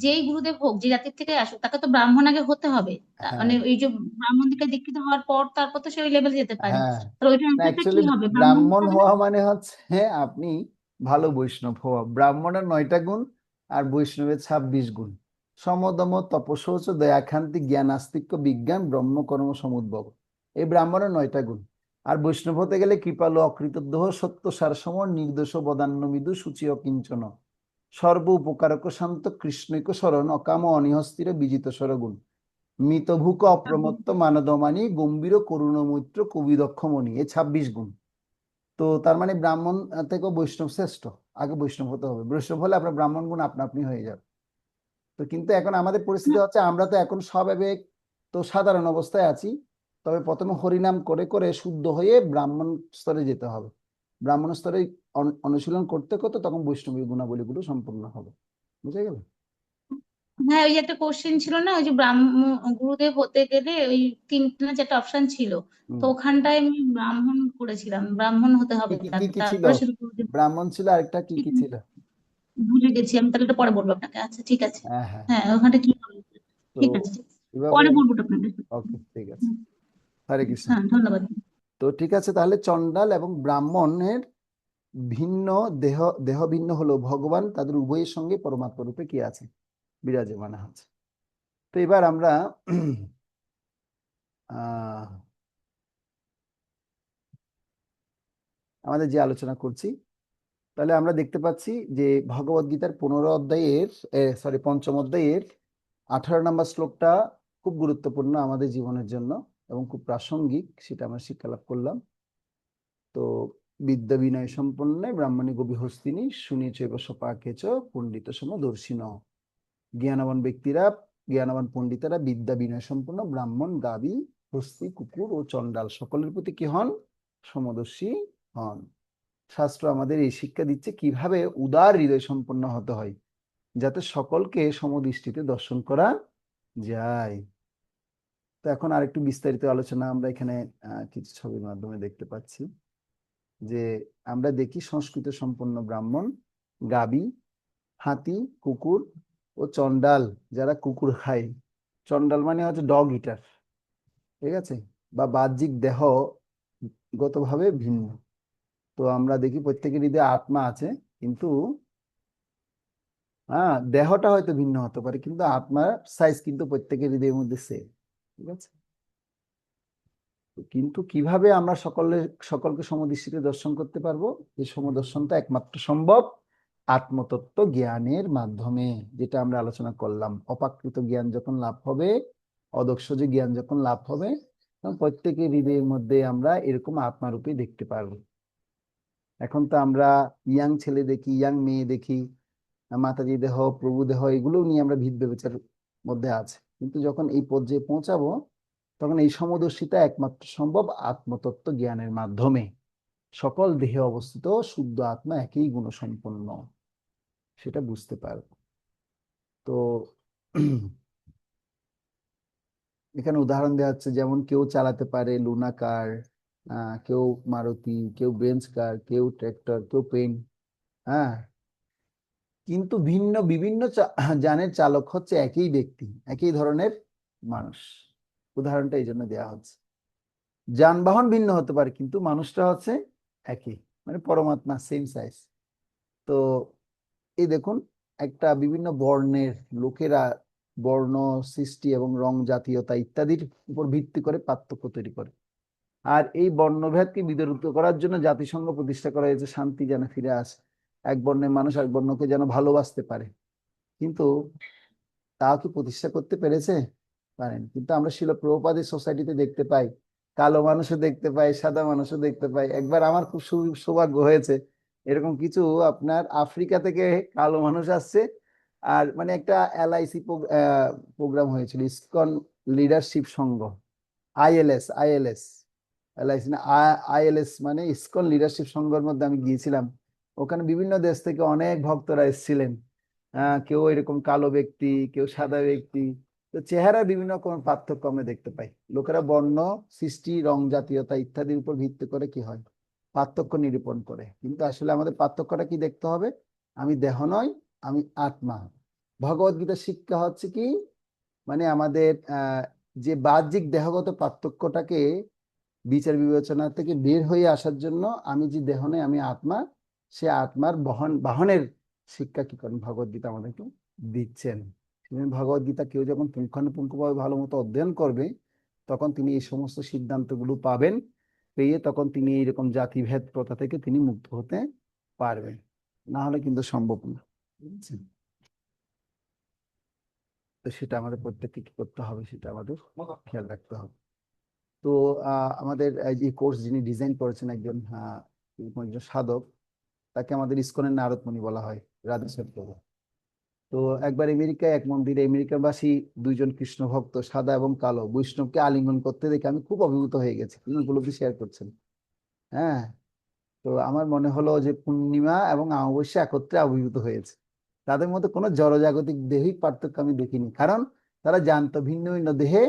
যেই গুরুদেব হোক, যে জাতির থেকে আসুক, তাকে তো ব্রাহ্মণ আগে হতে হবে। মানে হ্যাঁ, এই যে ব্রাহ্মণ থেকে দীক্ষিত হওয়ার পর তারপর তো সে ওই লেভেলে যেতে পারে। হ্যাঁ। তাহলে ওইটার অ্যান্সারটা কি অ্যাকচুয়ালি হবে, ব্রাহ্মণ হতে ব্রাহ্মণ হবে না? হওয়া মানে হচ্ছে আপনি ভালো বৈষ্ণব হওয়া। ব্রাহ্মণের 9টা গুণ আর বৈষ্ণবের 26 গুণ। সমদম তপশৌচ দয়াখান্তি জ্ঞান আস্তিক্য বিজ্ঞান ব্রহ্মকর্ম সমুদ্ভব, এই ব্রাহ্মণের 9টা গুণ। আর বৈষ্ণব হতে গেলে কৃপালু অকৃতদ্রোহ সত্য সারসম নির্দোষ বদান্য মৃদু সূচি অকিঞ্চন সর্ব উপকারক শান্ত কৃষ্ণৈক শরণ অকাম অনিহস্তির বিজিত সরগুণ মিতভুক অপ্রমত্ত মানদমানি গম্ভীর করুণমৈত্র কবিদক্ষ মণি, এই 26 গুণ। তো তার মানে ব্রাহ্মণ থেকেও বৈষ্ণব শ্রেষ্ঠ। আগে বৈষ্ণব হতে হবে, বৈষ্ণব হলে আপনার ব্রাহ্মণ গুণ আপনা আপনি হয়ে যাবে। তো কিন্তু এখন আমাদের পরিস্থিতি হচ্ছে আমরা তো এখন স্বাভাবিক তো সাধারণ অবস্থায় আছি। তবে প্রথমে হরিনাম করে করে শুদ্ধ হয়ে ব্রাহ্মণ স্তরে যেতে হবে। ব্রাহ্মণ স্তরে অনুশীলন করতে করতে তখন বৈষ্ণবী গুণাবলীগুলো সম্পূর্ণ হবে। বুঝে গেল? হ্যাঁ, ওই যে একটা কোশ্চেন ছিল না, ওই যে ব্রাহ্মণ গুরুদেব হতে গেলে ওই তিনটা না চারটা অপশন ছিল। তো হুম। ওখানটায় আমি ব্রাহ্মণ করেছিলাম, ব্রাহ্মণ হতে কি হবে কি কি তাকে, কি ছিল? তারপরে শুধু গুরুদেব। ব্রাহ্মণ ছিল, আরেকটা কি কি ছিল? ভুলে গেছি আমি, তাহলে এটা পরে বলবো আপনাকে। আচ্ছা, ঠিক আছে। হ্যাঁ, হ্যাঁ। হ্যাঁ, ওখানটা কি হবে? তো ঠিক আছে, ঠিক আছে। এভাবে পরে বলবো আপনাকে। ওকে, ঠিক আছে। হরে কৃষ্ণ। হ্যাঁ, ধন্যবাদ। তো ঠিক আছে, তাহলে চণ্ডাল এবং ব্রাহ্মণের ভিন্ন দেহ, দেহ ভিন্ন হলো ভগবান তাদের উভয়ের সঙ্গে পরমাত্মা রূপে কি আছে, বিরাজমান আছে। তো এবার আমরা আমাদের যে আলোচনা করছি, তাহলে আমরা দেখতে পাচ্ছি যে ভগবদ্গীতার 5ম অধ্যায়ের 18 নম্বর শ্লোকটা খুব গুরুত্বপূর্ণ আমাদের জীবনের জন্য এবং খুব প্রাসঙ্গিক, সেটা আমরা শিক্ষা লাভ করলাম। তো বিদ্যা বিনয় সম্পন্নে ব্রাহ্মণী গভীহস্তিনী শুনিচৈব সপাকেচ পণ্ডিত সমদর্শিন। জ্ঞানবান ব্যক্তিরা, জ্ঞানবান পণ্ডিতেরা বিদ্যা বিনয় সম্পন্ন ব্রাহ্মণ, গাবি, হস্তি, কুকুর ও চণ্ডাল সকলের প্রতি কি হন? সমদর্শী হন। শাস্ত্র আমাদের এই শিক্ষা দিচ্ছে কিভাবে উদার হৃদয় সম্পন্ন হতে হয়, যাতে সকলকে সমদৃষ্টিতে দর্শন করা যায়। তো এখন আরেকটু বিস্তারিত আলোচনা আমরা এখানে কিছু ছবির মাধ্যমে দেখতে পাচ্ছি যে আমরা দেখি সংস্কৃত সম্পন্ন ব্রাহ্মণ, গাবি, হাতি, কুকুর ও চণ্ডাল যারা কুকুর খায়। চণ্ডাল মানে হচ্ছে ডগ ইটার, ঠিক আছে, বা বাহ্যিক দেহগতভাবে ভিন্ন। তো আমরা দেখি প্রত্যেকের হৃদয়ে আত্মা আছে, কিন্তু দেহটা হয়তো ভিন্ন হতে পারে, কিন্তু আত্মার সাইজ কিন্তু প্রত্যেকের হৃদয়ের মধ্যে সেম, ঠিক আছে। কিন্তু কিভাবে আমরা সকলকে সমদৃষ্টিতে দর্শন করতে পারবো? এই সমদর্শনটা একমাত্র সম্ভব আত্মতত্ত্ব জ্ঞানের মাধ্যমে, যেটা আমরা আলোচনা করলাম। অপ্রাকৃত জ্ঞান যখন লাভ হবে, অদক্ষজ জ্ঞান যখন লাভ হবে, তখন প্রত্যেকের হৃদয়ের মধ্যে আমরা এরকম আত্মারূপে দেখতে পারবো। এখন তো আমরা ইয়াং ছেলে দেখি, ইয়াং মেয়ে দেখি, মাতাজি দেহ, প্রভু দেহ, এগুলো নিয়ে আমরা ভিদ বিবেচের মধ্যে আছে। কিন্তু যখন এই পর্যায়ে পৌঁছাবো, তখন এই সমদর্শিতা একমাত্র সম্ভব আত্মতত্ত্ব জ্ঞানের মাধ্যমে। সকল দেহে অবস্থিত শুদ্ধ আত্মা একই গুণসম্পন্ন, সেটা বুঝতে পারবো। তো এখানে উদাহরণ দেওয়া হচ্ছে, যেমন কেউ চালাতে পারে লুনা কার, কেউ মারুতি, কেউ বেঞ্চ কার, কেউ ট্র্যাক্টর, কেউ পেন। হ্যাঁ, কিন্তু বিভিন্ন যানের চালক হচ্ছে একই ব্যক্তি, একই ধরনের মানুষ। উদাহরণটা এই জন্য দেওয়া হচ্ছে। যানবাহন ভিন্ন হতে পারে, কিন্তু মানুষটা হচ্ছে একই, মানে পরমাত্মা, সেম সাইজ। তো এই দেখুন, একটা বিভিন্ন বর্ণের লোকেরা বর্ণ সৃষ্টি এবং রং, জাতীয়তা ইত্যাদির উপর ভিত্তি করে পার্থক্য তৈরি করে। আর এই বর্ণভেদকে বিতাড়িত করার জন্য জাতিসংঘ প্রতিষ্ঠা করা হয়েছে, শান্তি যেন ফিরে আসে, এক বর্ণের মানুষ এক বর্ণকে যেন ভালোবাসতে পারে। কিন্তু তাও কি প্রতিষ্ঠা করতে পেরেছে? পারেন। কিন্তু আমরা শিল প্রভুপাদের সোসাইটিতে দেখতে পাই, কালো মানুষও দেখতে পাই, সাদা মানুষও দেখতে পাই। একবার আমার খুব সৌভাগ্য হয়েছে, এরকম কিছু আপনার আফ্রিকা থেকে কালো মানুষ আসছে, আর মানে একটা এলআইসি প্রোগ্রাম হয়েছিল, ইসকন লিডারশিপ সংঘ, আইএলএস, এলআইসি না, আইএলএস মানে ইসকন লিডারশিপ সংঘের মধ্যে আমি গিয়েছিলাম। ওখানে বিভিন্ন দেশ থেকে অনেক ভক্তরা এসেছিলেন। কেউ এরকম কালো ব্যক্তি, কেউ সাদা ব্যক্তি। তো চেহারার বিভিন্ন রকম পার্থক্য আমরা দেখতে পাই। লোকেরা বর্ণ সৃষ্টি, রং, জাতীয়তা ইত্যাদির উপর ভিত্তি করে কি হয়, পার্থক্য নিরূপণ করে। কিন্তু আসলে আমাদের পার্থক্যটা কি দেখতে হবে? আমি দেহ নয়, আমি আত্মা। ভগবদ্গীতার শিক্ষা হচ্ছে কি, মানে আমাদের যে বাহ্যিক দেহগত পার্থক্যটাকে বিচার বিবেচনা থেকে বের হয়ে আসার জন্য, আমি যে দেহ নয়, আমি আত্মা, সে আত্মার বাহনের শিক্ষা কি করেন ভগবদ্গীতা আমাদেরকে দিচ্ছেন। ভগবদ্গীতা কেউ যখন পুঙ্খানুপুঙ্খভাবে ভালো মতো অধ্যয়ন করবে, তখন তিনি এই সমস্ত সিদ্ধান্তগুলো পাবেন, পেয়ে তখন তিনি এইরকম জাতিভেদ প্রথা থেকে তিনি মুক্ত হতে পারবেন। না হলে কিন্তু সম্ভব না, বুঝছেন? তো সেটা আমাদের প্রত্যেককে কি করতে হবে, সেটা আমাদের খেয়াল রাখতে হবে। তো আমাদের এই কোর্স যিনি ডিজাইন করেছেন, একজন সাধক, তাকে আমাদের ইসকনের নারদমণি বলা হয়, রাধেশ্বর প্রভু। তো একবার আমেরিকায় এক মন্দিরে আমেরিকাবাসী দুইজন কৃষ্ণ ভক্ত, সাদা এবং কালো, বৈষ্ণবকে আলিঙ্গন করতে দেখে আমি খুব অভিভূত হয়ে গেছি। তিনি উপলব্ধি শেয়ার করছেন। হ্যাঁ, তো আমার মনে হলো যে পূর্ণিমা এবং অমাবস্যা একত্রে আবির্ভূত হয়েছে। তাদের মধ্যে কোনো জড়জাগতিক দেহিক পার্থক্য আমি দেখিনি, কারণ তারা জানতো ভিন্ন ভিন্ন দেহে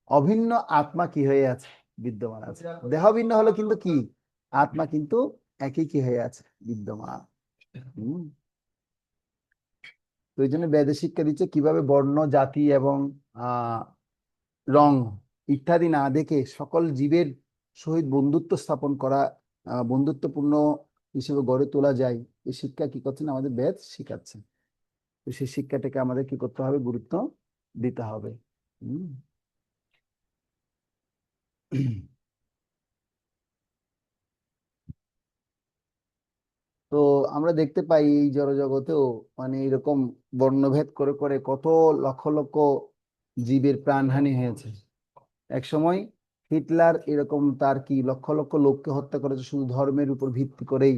অভিন্ন আত্মা কি হয়ে আছে, বিদ্যমান আছে। দেহ ভিন্ন হলো, কিন্তু কি আত্মা কিন্তু একই কি হয়ে আছে, বিদ্যমান। তো এই জন্য বেদে শিক্ষা দিচ্ছে কিভাবে বর্ণ, জাতি এবং রং ইত্যাদি না দেখে সকল জীবের সহিত বন্ধুত্ব স্থাপন করা, বন্ধুত্বপূর্ণ হিসেবে গড়ে তোলা যায়। এই শিক্ষা কি করছেন আমাদের বেদ শিখাচ্ছেন। সেই শিক্ষাটাকে আমাদের কি করতে হবে, গুরুত্ব দিতে হবে। হুম। তো আমরা দেখতে পাই এই জড়জগতেও মানে এরকম বর্ণভেদ করে করে কত লক্ষ লক্ষ জীবের প্রাণহানি হয়েছে। এক সময় হিটলার এরকম তার কি লক্ষ লক্ষ লোককে হত্যা করেছে শুধু ধর্মের উপর ভিত্তি করেই।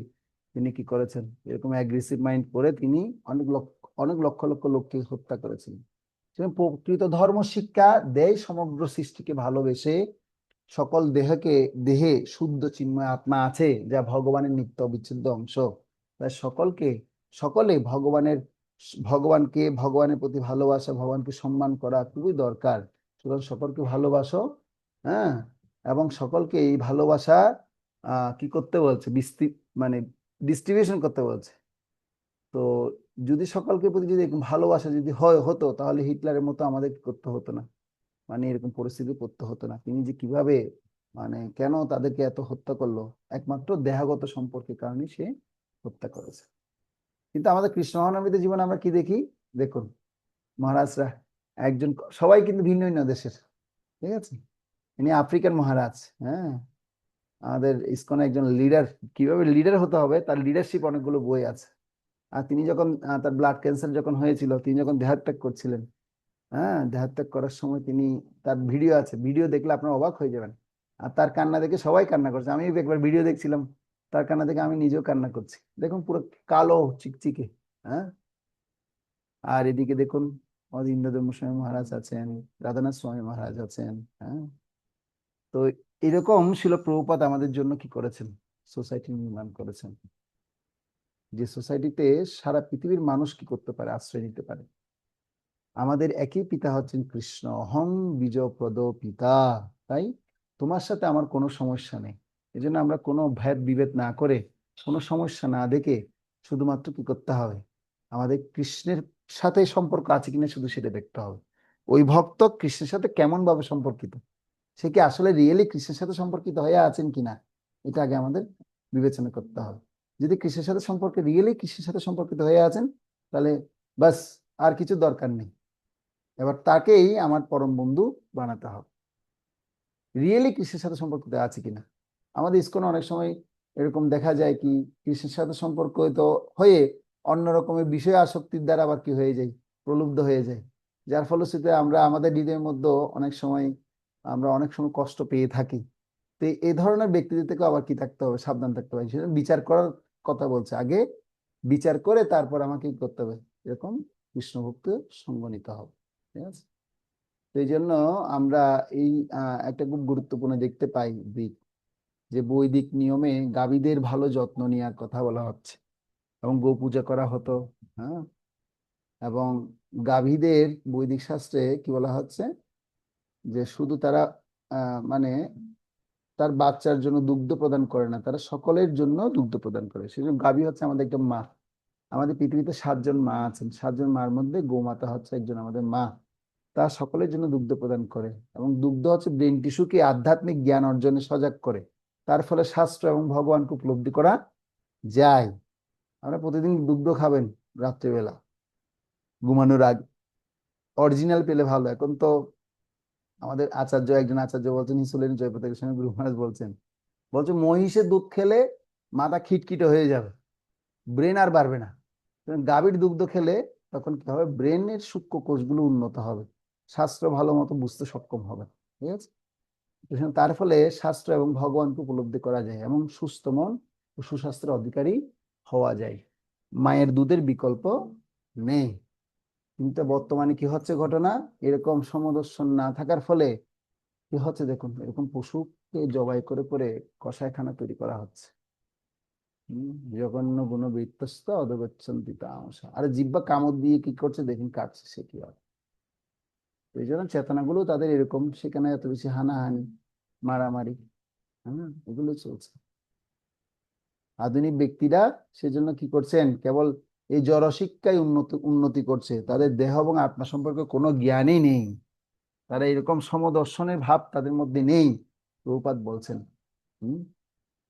তিনি কি করেছেন, এরকম অ্যাগ্রেসিভ মাইন্ড করে তিনি অনেক লক্ষ লক্ষ লোককে হত্যা করেছেন। প্রকৃত ধর্ম শিক্ষা দেয় সমগ্র সৃষ্টিকে ভালোবেসে সকল দেহে শুদ্ধ চিন্ময় আত্মা আছে যা ভগবানের নিত্য অবিচ্ছেদ্য অংশ। তাই সকলে ভগবানের প্রতি ভালোবাসা, ভগবানকে সম্মান করা খুবই দরকার। সুতরাং সকলকে ভালোবাসো, হ্যাঁ, এবং সকলকে এই ভালোবাসা কি করতে বলছে, মানে ডিস্ট্রিবিউশন করতে বলছে। তো যদি সকলকে প্রতি যদি ভালোবাসা যদি হতো তাহলে হিটলারের মতো আমাদের কি করতে হতো না, মানে এরকম পরিস্থিতি পড়তে হতো না। তিনি যে কিভাবে মানে কেন তাদেরকে এত হত্যা করলো, একমাত্র দেহগত সম্পর্কের কারণে সে হত্যা করেছে। কিন্তু আমাদের কৃষ্ণ মহানবীদের জীবনে আমরা কি দেখি, দেখুন মহারাজরা একজন, সবাই কিন্তু ভিন্ন ভিন্ন দেশের, ঠিক আছে। ইনি আফ্রিকান মহারাজ, হ্যাঁ। আমাদের ইসকনে একজন লিডার, কিভাবে লিডার হতে হবে তার লিডারশিপ অনেকগুলো বই আছে। আর তিনি যখন তার ব্লাড ক্যান্সার যখন হয়েছিল, তিনি যখন দেহত্যাগ করছিলেন, হ্যাঁ, দেহত্যাগ করার সময় তিনি, তার ভিডিও আছে, ভিডিও দেখলে আপনার অবাক হয়ে যাবেন। আর তার কান্না দেখে সবাই কান্না করছে। আমি একবার ভিডিও দেখছিলাম, তার কান্না দেখে আমি নিজেও কান্না করছি। দেখুন পুরো কালো চিকচিকে, হ্যাঁ। আর এদিকে দেখুন আমাদের ইন্দ্রদেব স্বামী মহারাজ আছেন, রাধানাথ স্বামী মহারাজ আছেন, হ্যাঁ। তো এরকম শিল প্রভুপাদ আমাদের জন্য কি করেছেন, সোসাইটি নির্মাণ করেছেন, যে সোসাইটিতে সারা পৃথিবীর মানুষ কি করতে পারে, আশ্রয় নিতে পারে। আমাদের একই পিতা হচ্ছেন কৃষ্ণ, অহং বীজপ্রদ পিতা। তাই তোমার সাথে আমার কোনো সমস্যা নেই। এই জন্য আমরা কোনো ভেদ বিভেদ না করে, কোনো সমস্যা না দেখে শুধুমাত্র কি করতে হবে, আমাদের কৃষ্ণের সাথে সম্পর্ক আছে কিনা শুধু সেটা দেখতে হবে। ওই ভক্ত কৃষ্ণের সাথে কেমন ভাবে সম্পর্কিত, সে কি আসলে রিয়েলি কৃষ্ণের সাথে সম্পর্কিত হয়ে আছেন কিনা, এটা আগে আমাদের বিবেচনা করতে হবে। যদি কৃষ্ণের সাথে রিয়েলি কৃষ্ণের সাথে সম্পর্কিত হয়ে আছেন, তাহলে বাস আর কিছু দরকার নেই। এবার তাকেই আমার পরম বন্ধু বানাতে হবে। রিয়েলি কৃষ্ণের সাথে সম্পর্কিত আছে কিনা। আমাদের ইসকনে অনেক সময় এরকম দেখা যায় কি, কৃষ্ণের সাথে সম্পর্কিত হয়ে অন্য রকমের বিষয় আসক্তির দ্বারা আবার কি হয়ে যায়, প্রলুব্ধ হয়ে যায়, যার ফলশ্রুতিতে আমরা আমাদের হৃদয়ের মধ্যে অনেক সময় কষ্ট পেয়ে থাকি। তো এই ধরনের ব্যক্তিদের থেকে আবার কি থাকতে হবে, সাবধান থাকতে হবে। সেজন্য বিচার করার কথা বলছে, আগে বিচার করে তারপর আমাকে কি করতে হবে, এরকম কৃষ্ণ ভক্ত সঙ্গ নিতে হবে, ঠিক আছে। তো এই জন্য আমরা এই একটা খুব গুরুত্বপূর্ণ দেখতে পাই দিক, যে বৈদিক নিয়মে গাভীদের ভালো যত্ন নেওয়ার কথা বলা হচ্ছে, এবং গো পূজা করা হতো, হ্যাঁ। এবং গাভীদের বৈদিক শাস্ত্রে কি বলা হচ্ছে, যে শুধু তারা মানে তার বাচ্চার জন্য দুগ্ধ প্রদান করে না, তারা সকলের জন্য দুগ্ধ প্রদান করে। সেজন্য গাভী হচ্ছে আমাদের একটা মা। আমাদের পৃথিবীতে 7জন মা আছেন, 7জন মার মধ্যে গোমাতা হচ্ছে একজন আমাদের মা। তা সকলের জন্য দুগ্ধ প্রদান করে, এবং দুগ্ধ হচ্ছে ব্রেন টিস্যুকে আধ্যাত্মিক জ্ঞান অর্জনে সজাগ করে। তার ফলে শাস্ত্র এবং ভগবানকে উপলব্ধি করা যায়। আমরা প্রতিদিন দুগ্ধ খাবেন রাত্রিবেলা ঘুমানোর আগে, অরিজিনাল পেলে ভালো। এখন তো আমাদের একজন আচার্য বলছেন, হিসুলেন জয়প্রতাপ গোস্বামী গুরু মহারাজ বলছে মহিষের দুধ খেলে মাথা খিটখিটে হয়ে যাবে, ব্রেন আর বাড়বে না। গাভীর দুগ্ধ খেলে তখন কি হবে, ব্রেনের সূক্ষ্ম কোষগুলো উন্নত হবে, শাস্ত্র ভালো মতো বুঝতে সক্ষম হবে, ঠিক আছে। তার ফলে শাস্ত্র এবং ভগবানকে উপলব্ধি করা যায়, এবং সুস্থ মন ও সুস্বাস্থ্যের অধিকারী হওয়া যায়। মায়ের দুধের বিকল্প নেই। কিন্তু বর্তমানে কি হচ্ছে ঘটনা, এরকম সমদর্শন না থাকার ফলে কি হচ্ছে দেখুন, এরকম পশুকে জবাই করে করে কসাইখানা তৈরি করা হচ্ছে। জঘন্য গুণ বৃত্তস্ত অধগচ্ছন্তি তামসা। আর জিহ্বা কামড় দিয়ে কি করছে দেখুন, কাটছে, সে কি হয়। এই জন্য চেতনাগুলো তাদের এরকম, সেখানে এত বেশি হানাহানি, মারামারি, হ্যাঁ, এগুলো চলছে। আধুনিক ব্যক্তিরা সেজন্য কি করছেন, কেবল এই জড় শিক্ষায় উন্নতি করছে, তাদের দেহ এবং আত্মা সম্পর্কে কোনো জ্ঞানই নেই। তারা এরকম সমদর্শনের ভাব তাদের মধ্যে নেই, প্রভুপাদ বলছেন।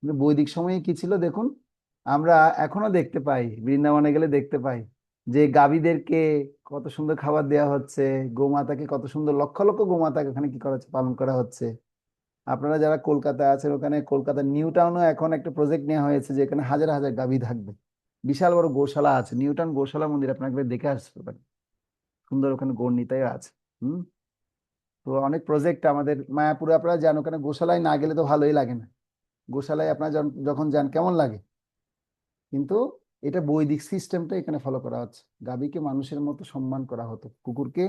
বৈদিক সময়ে কি ছিল দেখুন, আমরা এখনো দেখতে পাই, বৃন্দাবনে গেলে দেখতে পাই, যে গাভীদেরকে কত সুন্দর খাবার দেওয়া হচ্ছে, গোমাতাকে কত সুন্দর, লক্ষ লক্ষ গোমাতাকে ওখানে কি করা হচ্ছে, পালন করা হচ্ছে। আপনারা যারা কলকাতায় আছেন, ওখানে কলকাতার নিউ টাউনও এখন একটা প্রজেক্ট নেওয়া হয়েছে যে এখানে হাজার হাজার গাভী থাকবে। বিশাল বড় গোশালা আছে, নিউ টাউন গোশালা মন্দির, আপনাকে একবার দেখে আসতে পারেন, সুন্দর, ওখানে গৌরনীতায় আছে। হুম। তো অনেক প্রজেক্ট আমাদের মায়াপুরে, আপনারা যান, ওখানে গোশালায় না গেলে তো ভালোই লাগে না। গোশালায় আপনারা যখন যান কেমন লাগে, কিন্তু এটা বৈদিক সিস্টেমটা এখানে ফলো করা হচ্ছে। গাভীকে মানুষের মতো সম্মান করা হতো, কুকুরকে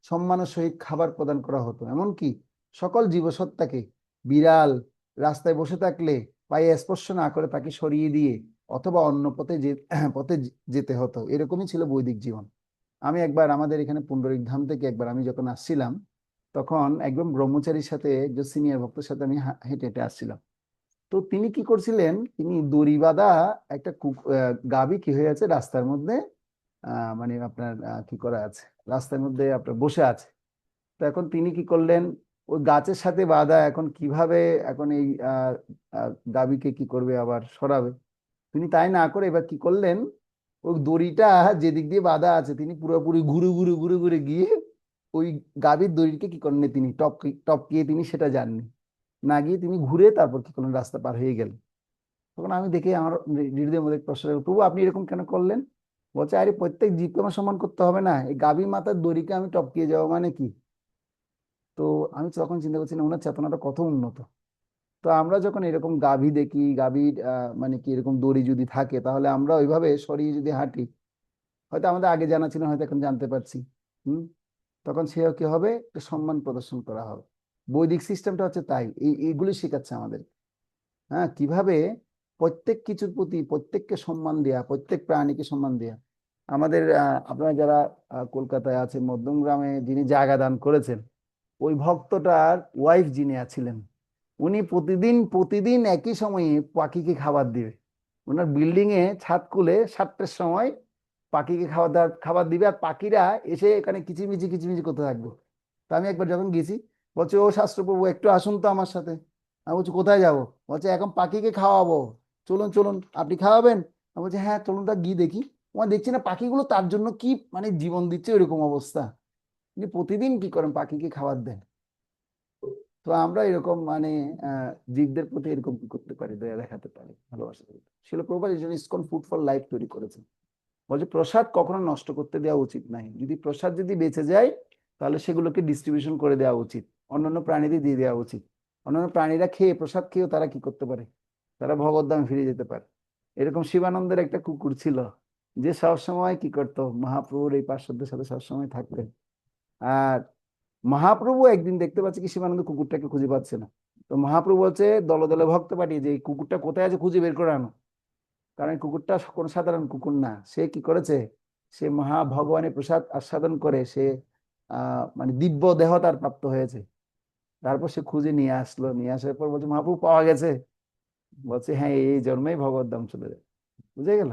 সম্মানের সহিত খাবার প্রদান করা হতো, এমনকি সকল জীবসত্তাকে, বিড়াল রাস্তায় বসে থাকলে পায়ে স্পর্শ না করে তাকে সরিয়ে দিয়ে অথবা অন্য পথে যেতে হতো। এরকমই ছিল বৈদিক জীবন। আমি একবার আমাদের এখানে পুণ্ডরিক ধাম থেকে একবার আমি যখন আসছিলাম, তখন একদম ব্রহ্মচারীর সাথে, একজন সিনিয়র ভক্তের সাথে আমি হেঁটে হেঁটে আসছিলাম। তো তিনি কি করছিলেন, তিনি দড়ি বাঁধা একটা গাভী কি হয়ে আছে রাস্তার মধ্যে, মানে আপনার কি করা আছে, রাস্তার মধ্যে আপনার বসে আছে। তো এখন তিনি কি করলেন, ওই গাছের সাথে বাঁধা, এখন কিভাবে এখন এই গাভীকে কি করবে, আবার সরাবে। তিনি তাই না করে এবার কি করলেন, ওই দড়িটা যেদিক দিয়ে বাঁধা আছে তিনি পুরোপুরি ঘুরে ঘুরে ঘুরে ঘুরে গিয়ে ওই গাভীর দড়িকে কি করলেন, তিনি টপকিয়ে তিনি সেটা যাননি, না গিয়ে তিনি ঘুরে তারপর কি করলেন, রাস্তা পার হয়ে গেলেন। তখন আমি দেখে আমার হৃদয়ের মধ্যে প্রশ্ন হলো, প্রভু আপনি এরকম কেন করলেন? বলছে, আরে প্রত্যেক জীবকে আমার সম্মান করতে হবে না, এই গাভী মাতার দড়িকে আমি টপকিয়ে যাওয়া মানে কি? তো আমি তখন চিন্তা করছি না, ওনার চেতনাটা কত উন্নত। তো আমরা যখন এরকম গাভী দেখি, গাভীর মানে কি এরকম দড়ি যদি থাকে, তাহলে আমরা ওইভাবে সরিয়ে যদি হাঁটি, হয়তো আমাদের আগে জানা ছিল, হয়তো এখন জানতে পারছি। হুম। তখন সেও কি হবে, একটা সম্মান প্রদর্শন করা হবে। বৈদিক সিস্টেমটা হচ্ছে তাই, এইগুলি শেখাচ্ছে আমাদের। হ্যাঁ, কিভাবে প্রত্যেক কিছুর প্রতি প্রত্যেককে সম্মান দেয়া, প্রত্যেক প্রাণীকে সম্মান দেয়া। আমাদের আপনারা যারা কলকাতায় আছেন, মধ্যমগ্রামে যিনি জায়গা দান করেছেন, ওই ভক্তটার ওয়াইফ যিনি আছিলেন, উনি প্রতিদিন প্রতিদিন একই সময়ে পাখিকে খাবার দিবে। ওনার বিল্ডিং এ ছাদ খুলে 7টার সময় পাখিকে খাবার দিবে, আর পাখিরা এসে এখানে কিচিমিচি কিচিমিচি করতে থাকবে। তো আমি একবার যখন গেছি, বলছে, ও শাস্ত্রপ্রভু একটু আসুন তো আমার সাথে। আমি বলছি, কোথায় যাবো? বলছে, এখন পাখিকে খাওয়াবো, চলুন চলুন, আপনি খাওয়াবেন? আমি বলছি, হ্যাঁ চলুন, তা গিয়ে দেখি। আমার দেখছি না পাখিগুলো তার জন্য কি মানে জীবন দিচ্ছে, ওইরকম অবস্থা। তিনি প্রতিদিন কি করেন, পাখিকে খাবার দেন। তো আমরা এরকম মানে জীবদের প্রতি এরকম কি করতে পারি, দয়া দেখাতে পারি, ভালোবাসা করতে পারি। শিল প্রভুপাদ এই জন্য ইসকন ফুড ফর লাইফ তৈরি করেছেন। বলছে প্রসাদ কখনো নষ্ট করতে দেওয়া উচিত নাই, প্রসাদ যদি বেঁচে যায় তাহলে সেগুলোকে ডিস্ট্রিবিউশন করে দেওয়া উচিত, অন্যান্য প্রাণীদের দিয়ে দেওয়া উচিত। অন্যান্য প্রাণীরা খেয়ে, প্রসাদ খেয়েও তারা কি করতে পারে, তারা ভগবদ্ধামে ফিরে যেতে পারে। এরকম শিবানন্দের একটা কুকুর ছিল, যে সবসময় কি করতো, মহাপ্রভুর এই পার্শ্বদের সাথে সবসময় থাকতেন। আর মহাপ্রভু একদিন দেখতে পাচ্ছে কি শিবানন্দ কুকুরটাকে খুঁজে পাচ্ছে না। তো মহাপ্রভু বলছে দলে দলে ভক্ত পাঠিয়ে যে এই কুকুরটা কোথায় আছে খুঁজে বের করে আনো। কারণ এই কুকুরটা কোনো সাধারণ কুকুর না, সে কি করেছে, সে মহা ভগবানের প্রসাদ আস্বাদন করে সে মানে দিব্য দেহ তার প্রাপ্ত হয়েছে। তারপর সে খুঁজে নিয়ে আসলো, নিয়ে আসার পর বলছে, মহাপ্রভু পাওয়া গেছে? বলছে, হ্যাঁ এই জন্মেই ভগবদ্ধাম চলে যায়। বুঝে গেল?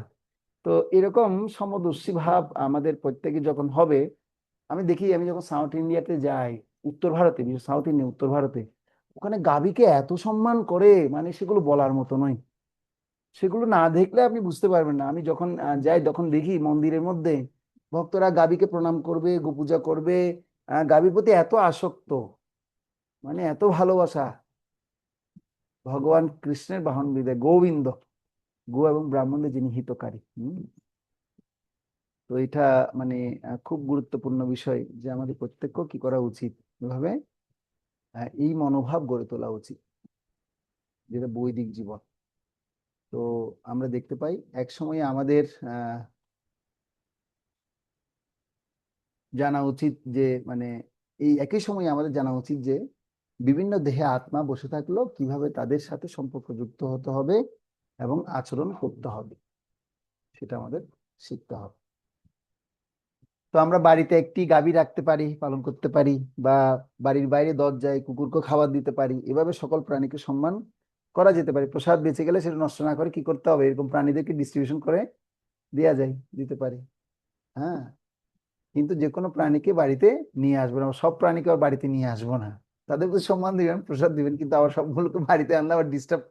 তো এরকম সমদর্শী ভাব আমাদের প্রত্যেকে যখন হবে, আমি দেখি, আমি যখন সাউথ ইন্ডিয়াতে যাই, উত্তর ভারতে, বিশেষ সাউথ ইন্ডিয়া উত্তর ভারতে, ওখানে গাভীকে এত সম্মান করে, মানে সেগুলো বলার মতো নয়। সেগুলো না দেখলে আপনি বুঝতে পারবেন না। আমি যখন যাই তখন দেখি মন্দিরের মধ্যে ভক্তরা গাভীকে প্রণাম করবে, গোপূজা করবে, গাভীর প্রতি এত আসক্ত, মানে এত ভালোবাসা। ভগবান কৃষ্ণের বাহন বিদে গোবিন্দ, গো এবং ব্রাহ্মণদের যিনি হিতকারী। তো এটা মানে খুব গুরুত্বপূর্ণ বিষয়, যে আমাদের প্রত্যেককে কি করা উচিত, এভাবে এই মনোভাব গড়ে তোলা উচিত, যেটা বৈদিক জীবন। তো আমরা দেখতে পাই এক সময় আমাদের জানা উচিত যে মানে এই একই সময় আমাদের জানা উচিত যে বিভিন্ন দেহে আত্মা বসে থাকলেও কিভাবে তাদের সাথে সম্পর্ক যুক্ত হতে হবে এবং আচরণ করতে হবে, সেটা আমাদের শিখতে হবে। তো আমরা বাড়িতে একটি গাভী রাখতে পারি, পালন করতে পারি, বা বাড়ির বাইরে দরজায় কুকুরকে খাবার দিতে পারি। এভাবে সকল প্রাণীকে সম্মান করা যেতে পারে। প্রসাদ বেঁচে গেলে সেটা নষ্ট না করে কি করতে হবে, এরকম প্রাণীদেরকে ডিস্ট্রিবিউশন করে দেওয়া যায়, দিতে পারি। হ্যাঁ, কিন্তু যে কোনো প্রাণীকে বাড়িতে নিয়ে আসবো না, সব প্রাণীকে আর বাড়িতে নিয়ে আসবো না। তাদেরকে সম্মান দিবেন, প্রসাদ দিবেন, কিন্তু আবার সবগুলোকে বাড়িতে আনলে আবার ডিস্টার্ব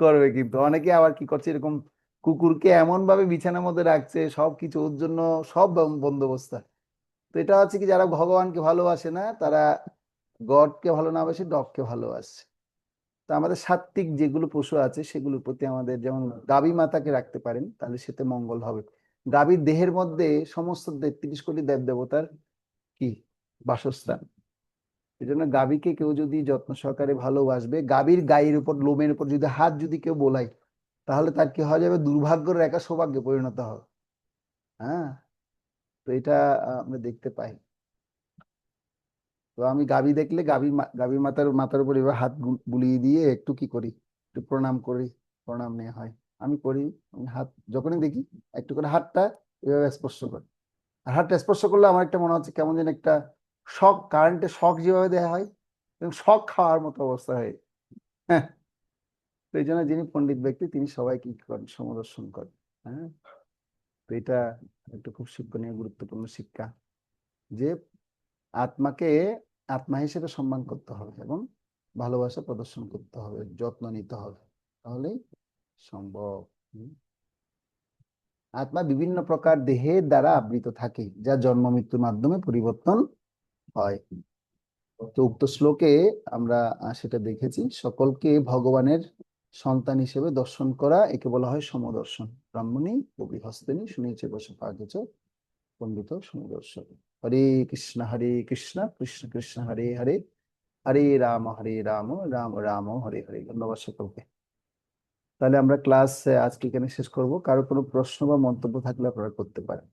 করবে। কিন্তু অনেকে আবার কি করছে, এরকম কুকুরকে এমন ভাবে বিছানার মধ্যে রাখছে, সবকিছু ওর জন্য, সব বন্দোবস্ত। তো এটা হচ্ছে কি, যারা ভগবানকে ভালোবাসে না তারা গডকে ভালো না বাসে, ডগকে ভালোবাসে। তো আমাদের সাত্ত্বিক যেগুলো পশু আছে সেগুলোর প্রতি আমাদের, যেমন গাভী মাতাকে রাখতে পারেন তাহলে সেতে মঙ্গল হবে। গাভীর দেহের মধ্যে সমস্ত 33 কোটি দেব দেবতার কি বাসস্থান। এই জন্য গাভীকে কেউ যদি যত্ন সহকারে ভালোবাসবে, গাভীর গায়ের উপর, লোমের উপর যদি হাত যদি কেউ বোলায়, তাহলে তার কি হয়ে যাবে, দুর্ভাগ্যের রেখা সৌভাগ্যে পরিণত হবে। হ্যাঁ, তো এটা আমরা দেখতে পাই। তো আমি গাভী দেখলে গাভী মাতার মাথার উপর এবার হাত বুলিয়ে দিয়ে একটু কি করি, একটু প্রণাম করি, প্রণাম নেওয়া হয়, আমি করি। আমি হাত যখনই দেখি একটু করে হাতটা এভাবে স্পর্শ করি। আর হাতটা স্পর্শ করলে আমার একটা মনে হচ্ছে কেমন যেন একটা শক, কারেন্টের শক যেভাবে দেওয়া হয়, এবং শক খাওয়ার মতো অবস্থা হয়। হ্যাঁ, তো এই জন্য যিনি পণ্ডিত ব্যক্তি তিনি সবাই কি করেন, সমদর্শন করেন। হ্যাঁ, তো এটা একটা খুব শিক্ষণীয় গুরুত্বপূর্ণ শিক্ষা, যে আত্মাকে আত্মা হিসেবে সম্মান করতে হবে এবং ভালোবাসা প্রদর্শন করতে হবে, যত্ন নিতে হবে, তাহলেই সম্ভব। আত্মা বিভিন্ন প্রকার দেহের দ্বারা আবৃত থাকে, যা জন্ম মৃত্যুর মাধ্যমে পরিবর্তন হয়। তো উক্ত শ্লোকে আমরা সেটা দেখেছি, সকলকে ভগবানের সন্তান হিসেবে দর্শন করা, একে বলা হয় সমদর্শন। ব্রাহ্মণী কবি হস্তেনী শুনিয়েছে বসে পাগেছ পণ্ডিত সমদর্শন। হরে কৃষ্ণ কৃষ্ণ কৃষ্ণ হরে হরে, হরে রাম রাম রাম হরে হরে। ধন্যবাদ সকলকে। তাহলে আমরা ক্লাস আজকে এখানে শেষ করব। কারো কোনো প্রশ্ন বা মন্তব্য থাকলে আপনারা করতে পারেন।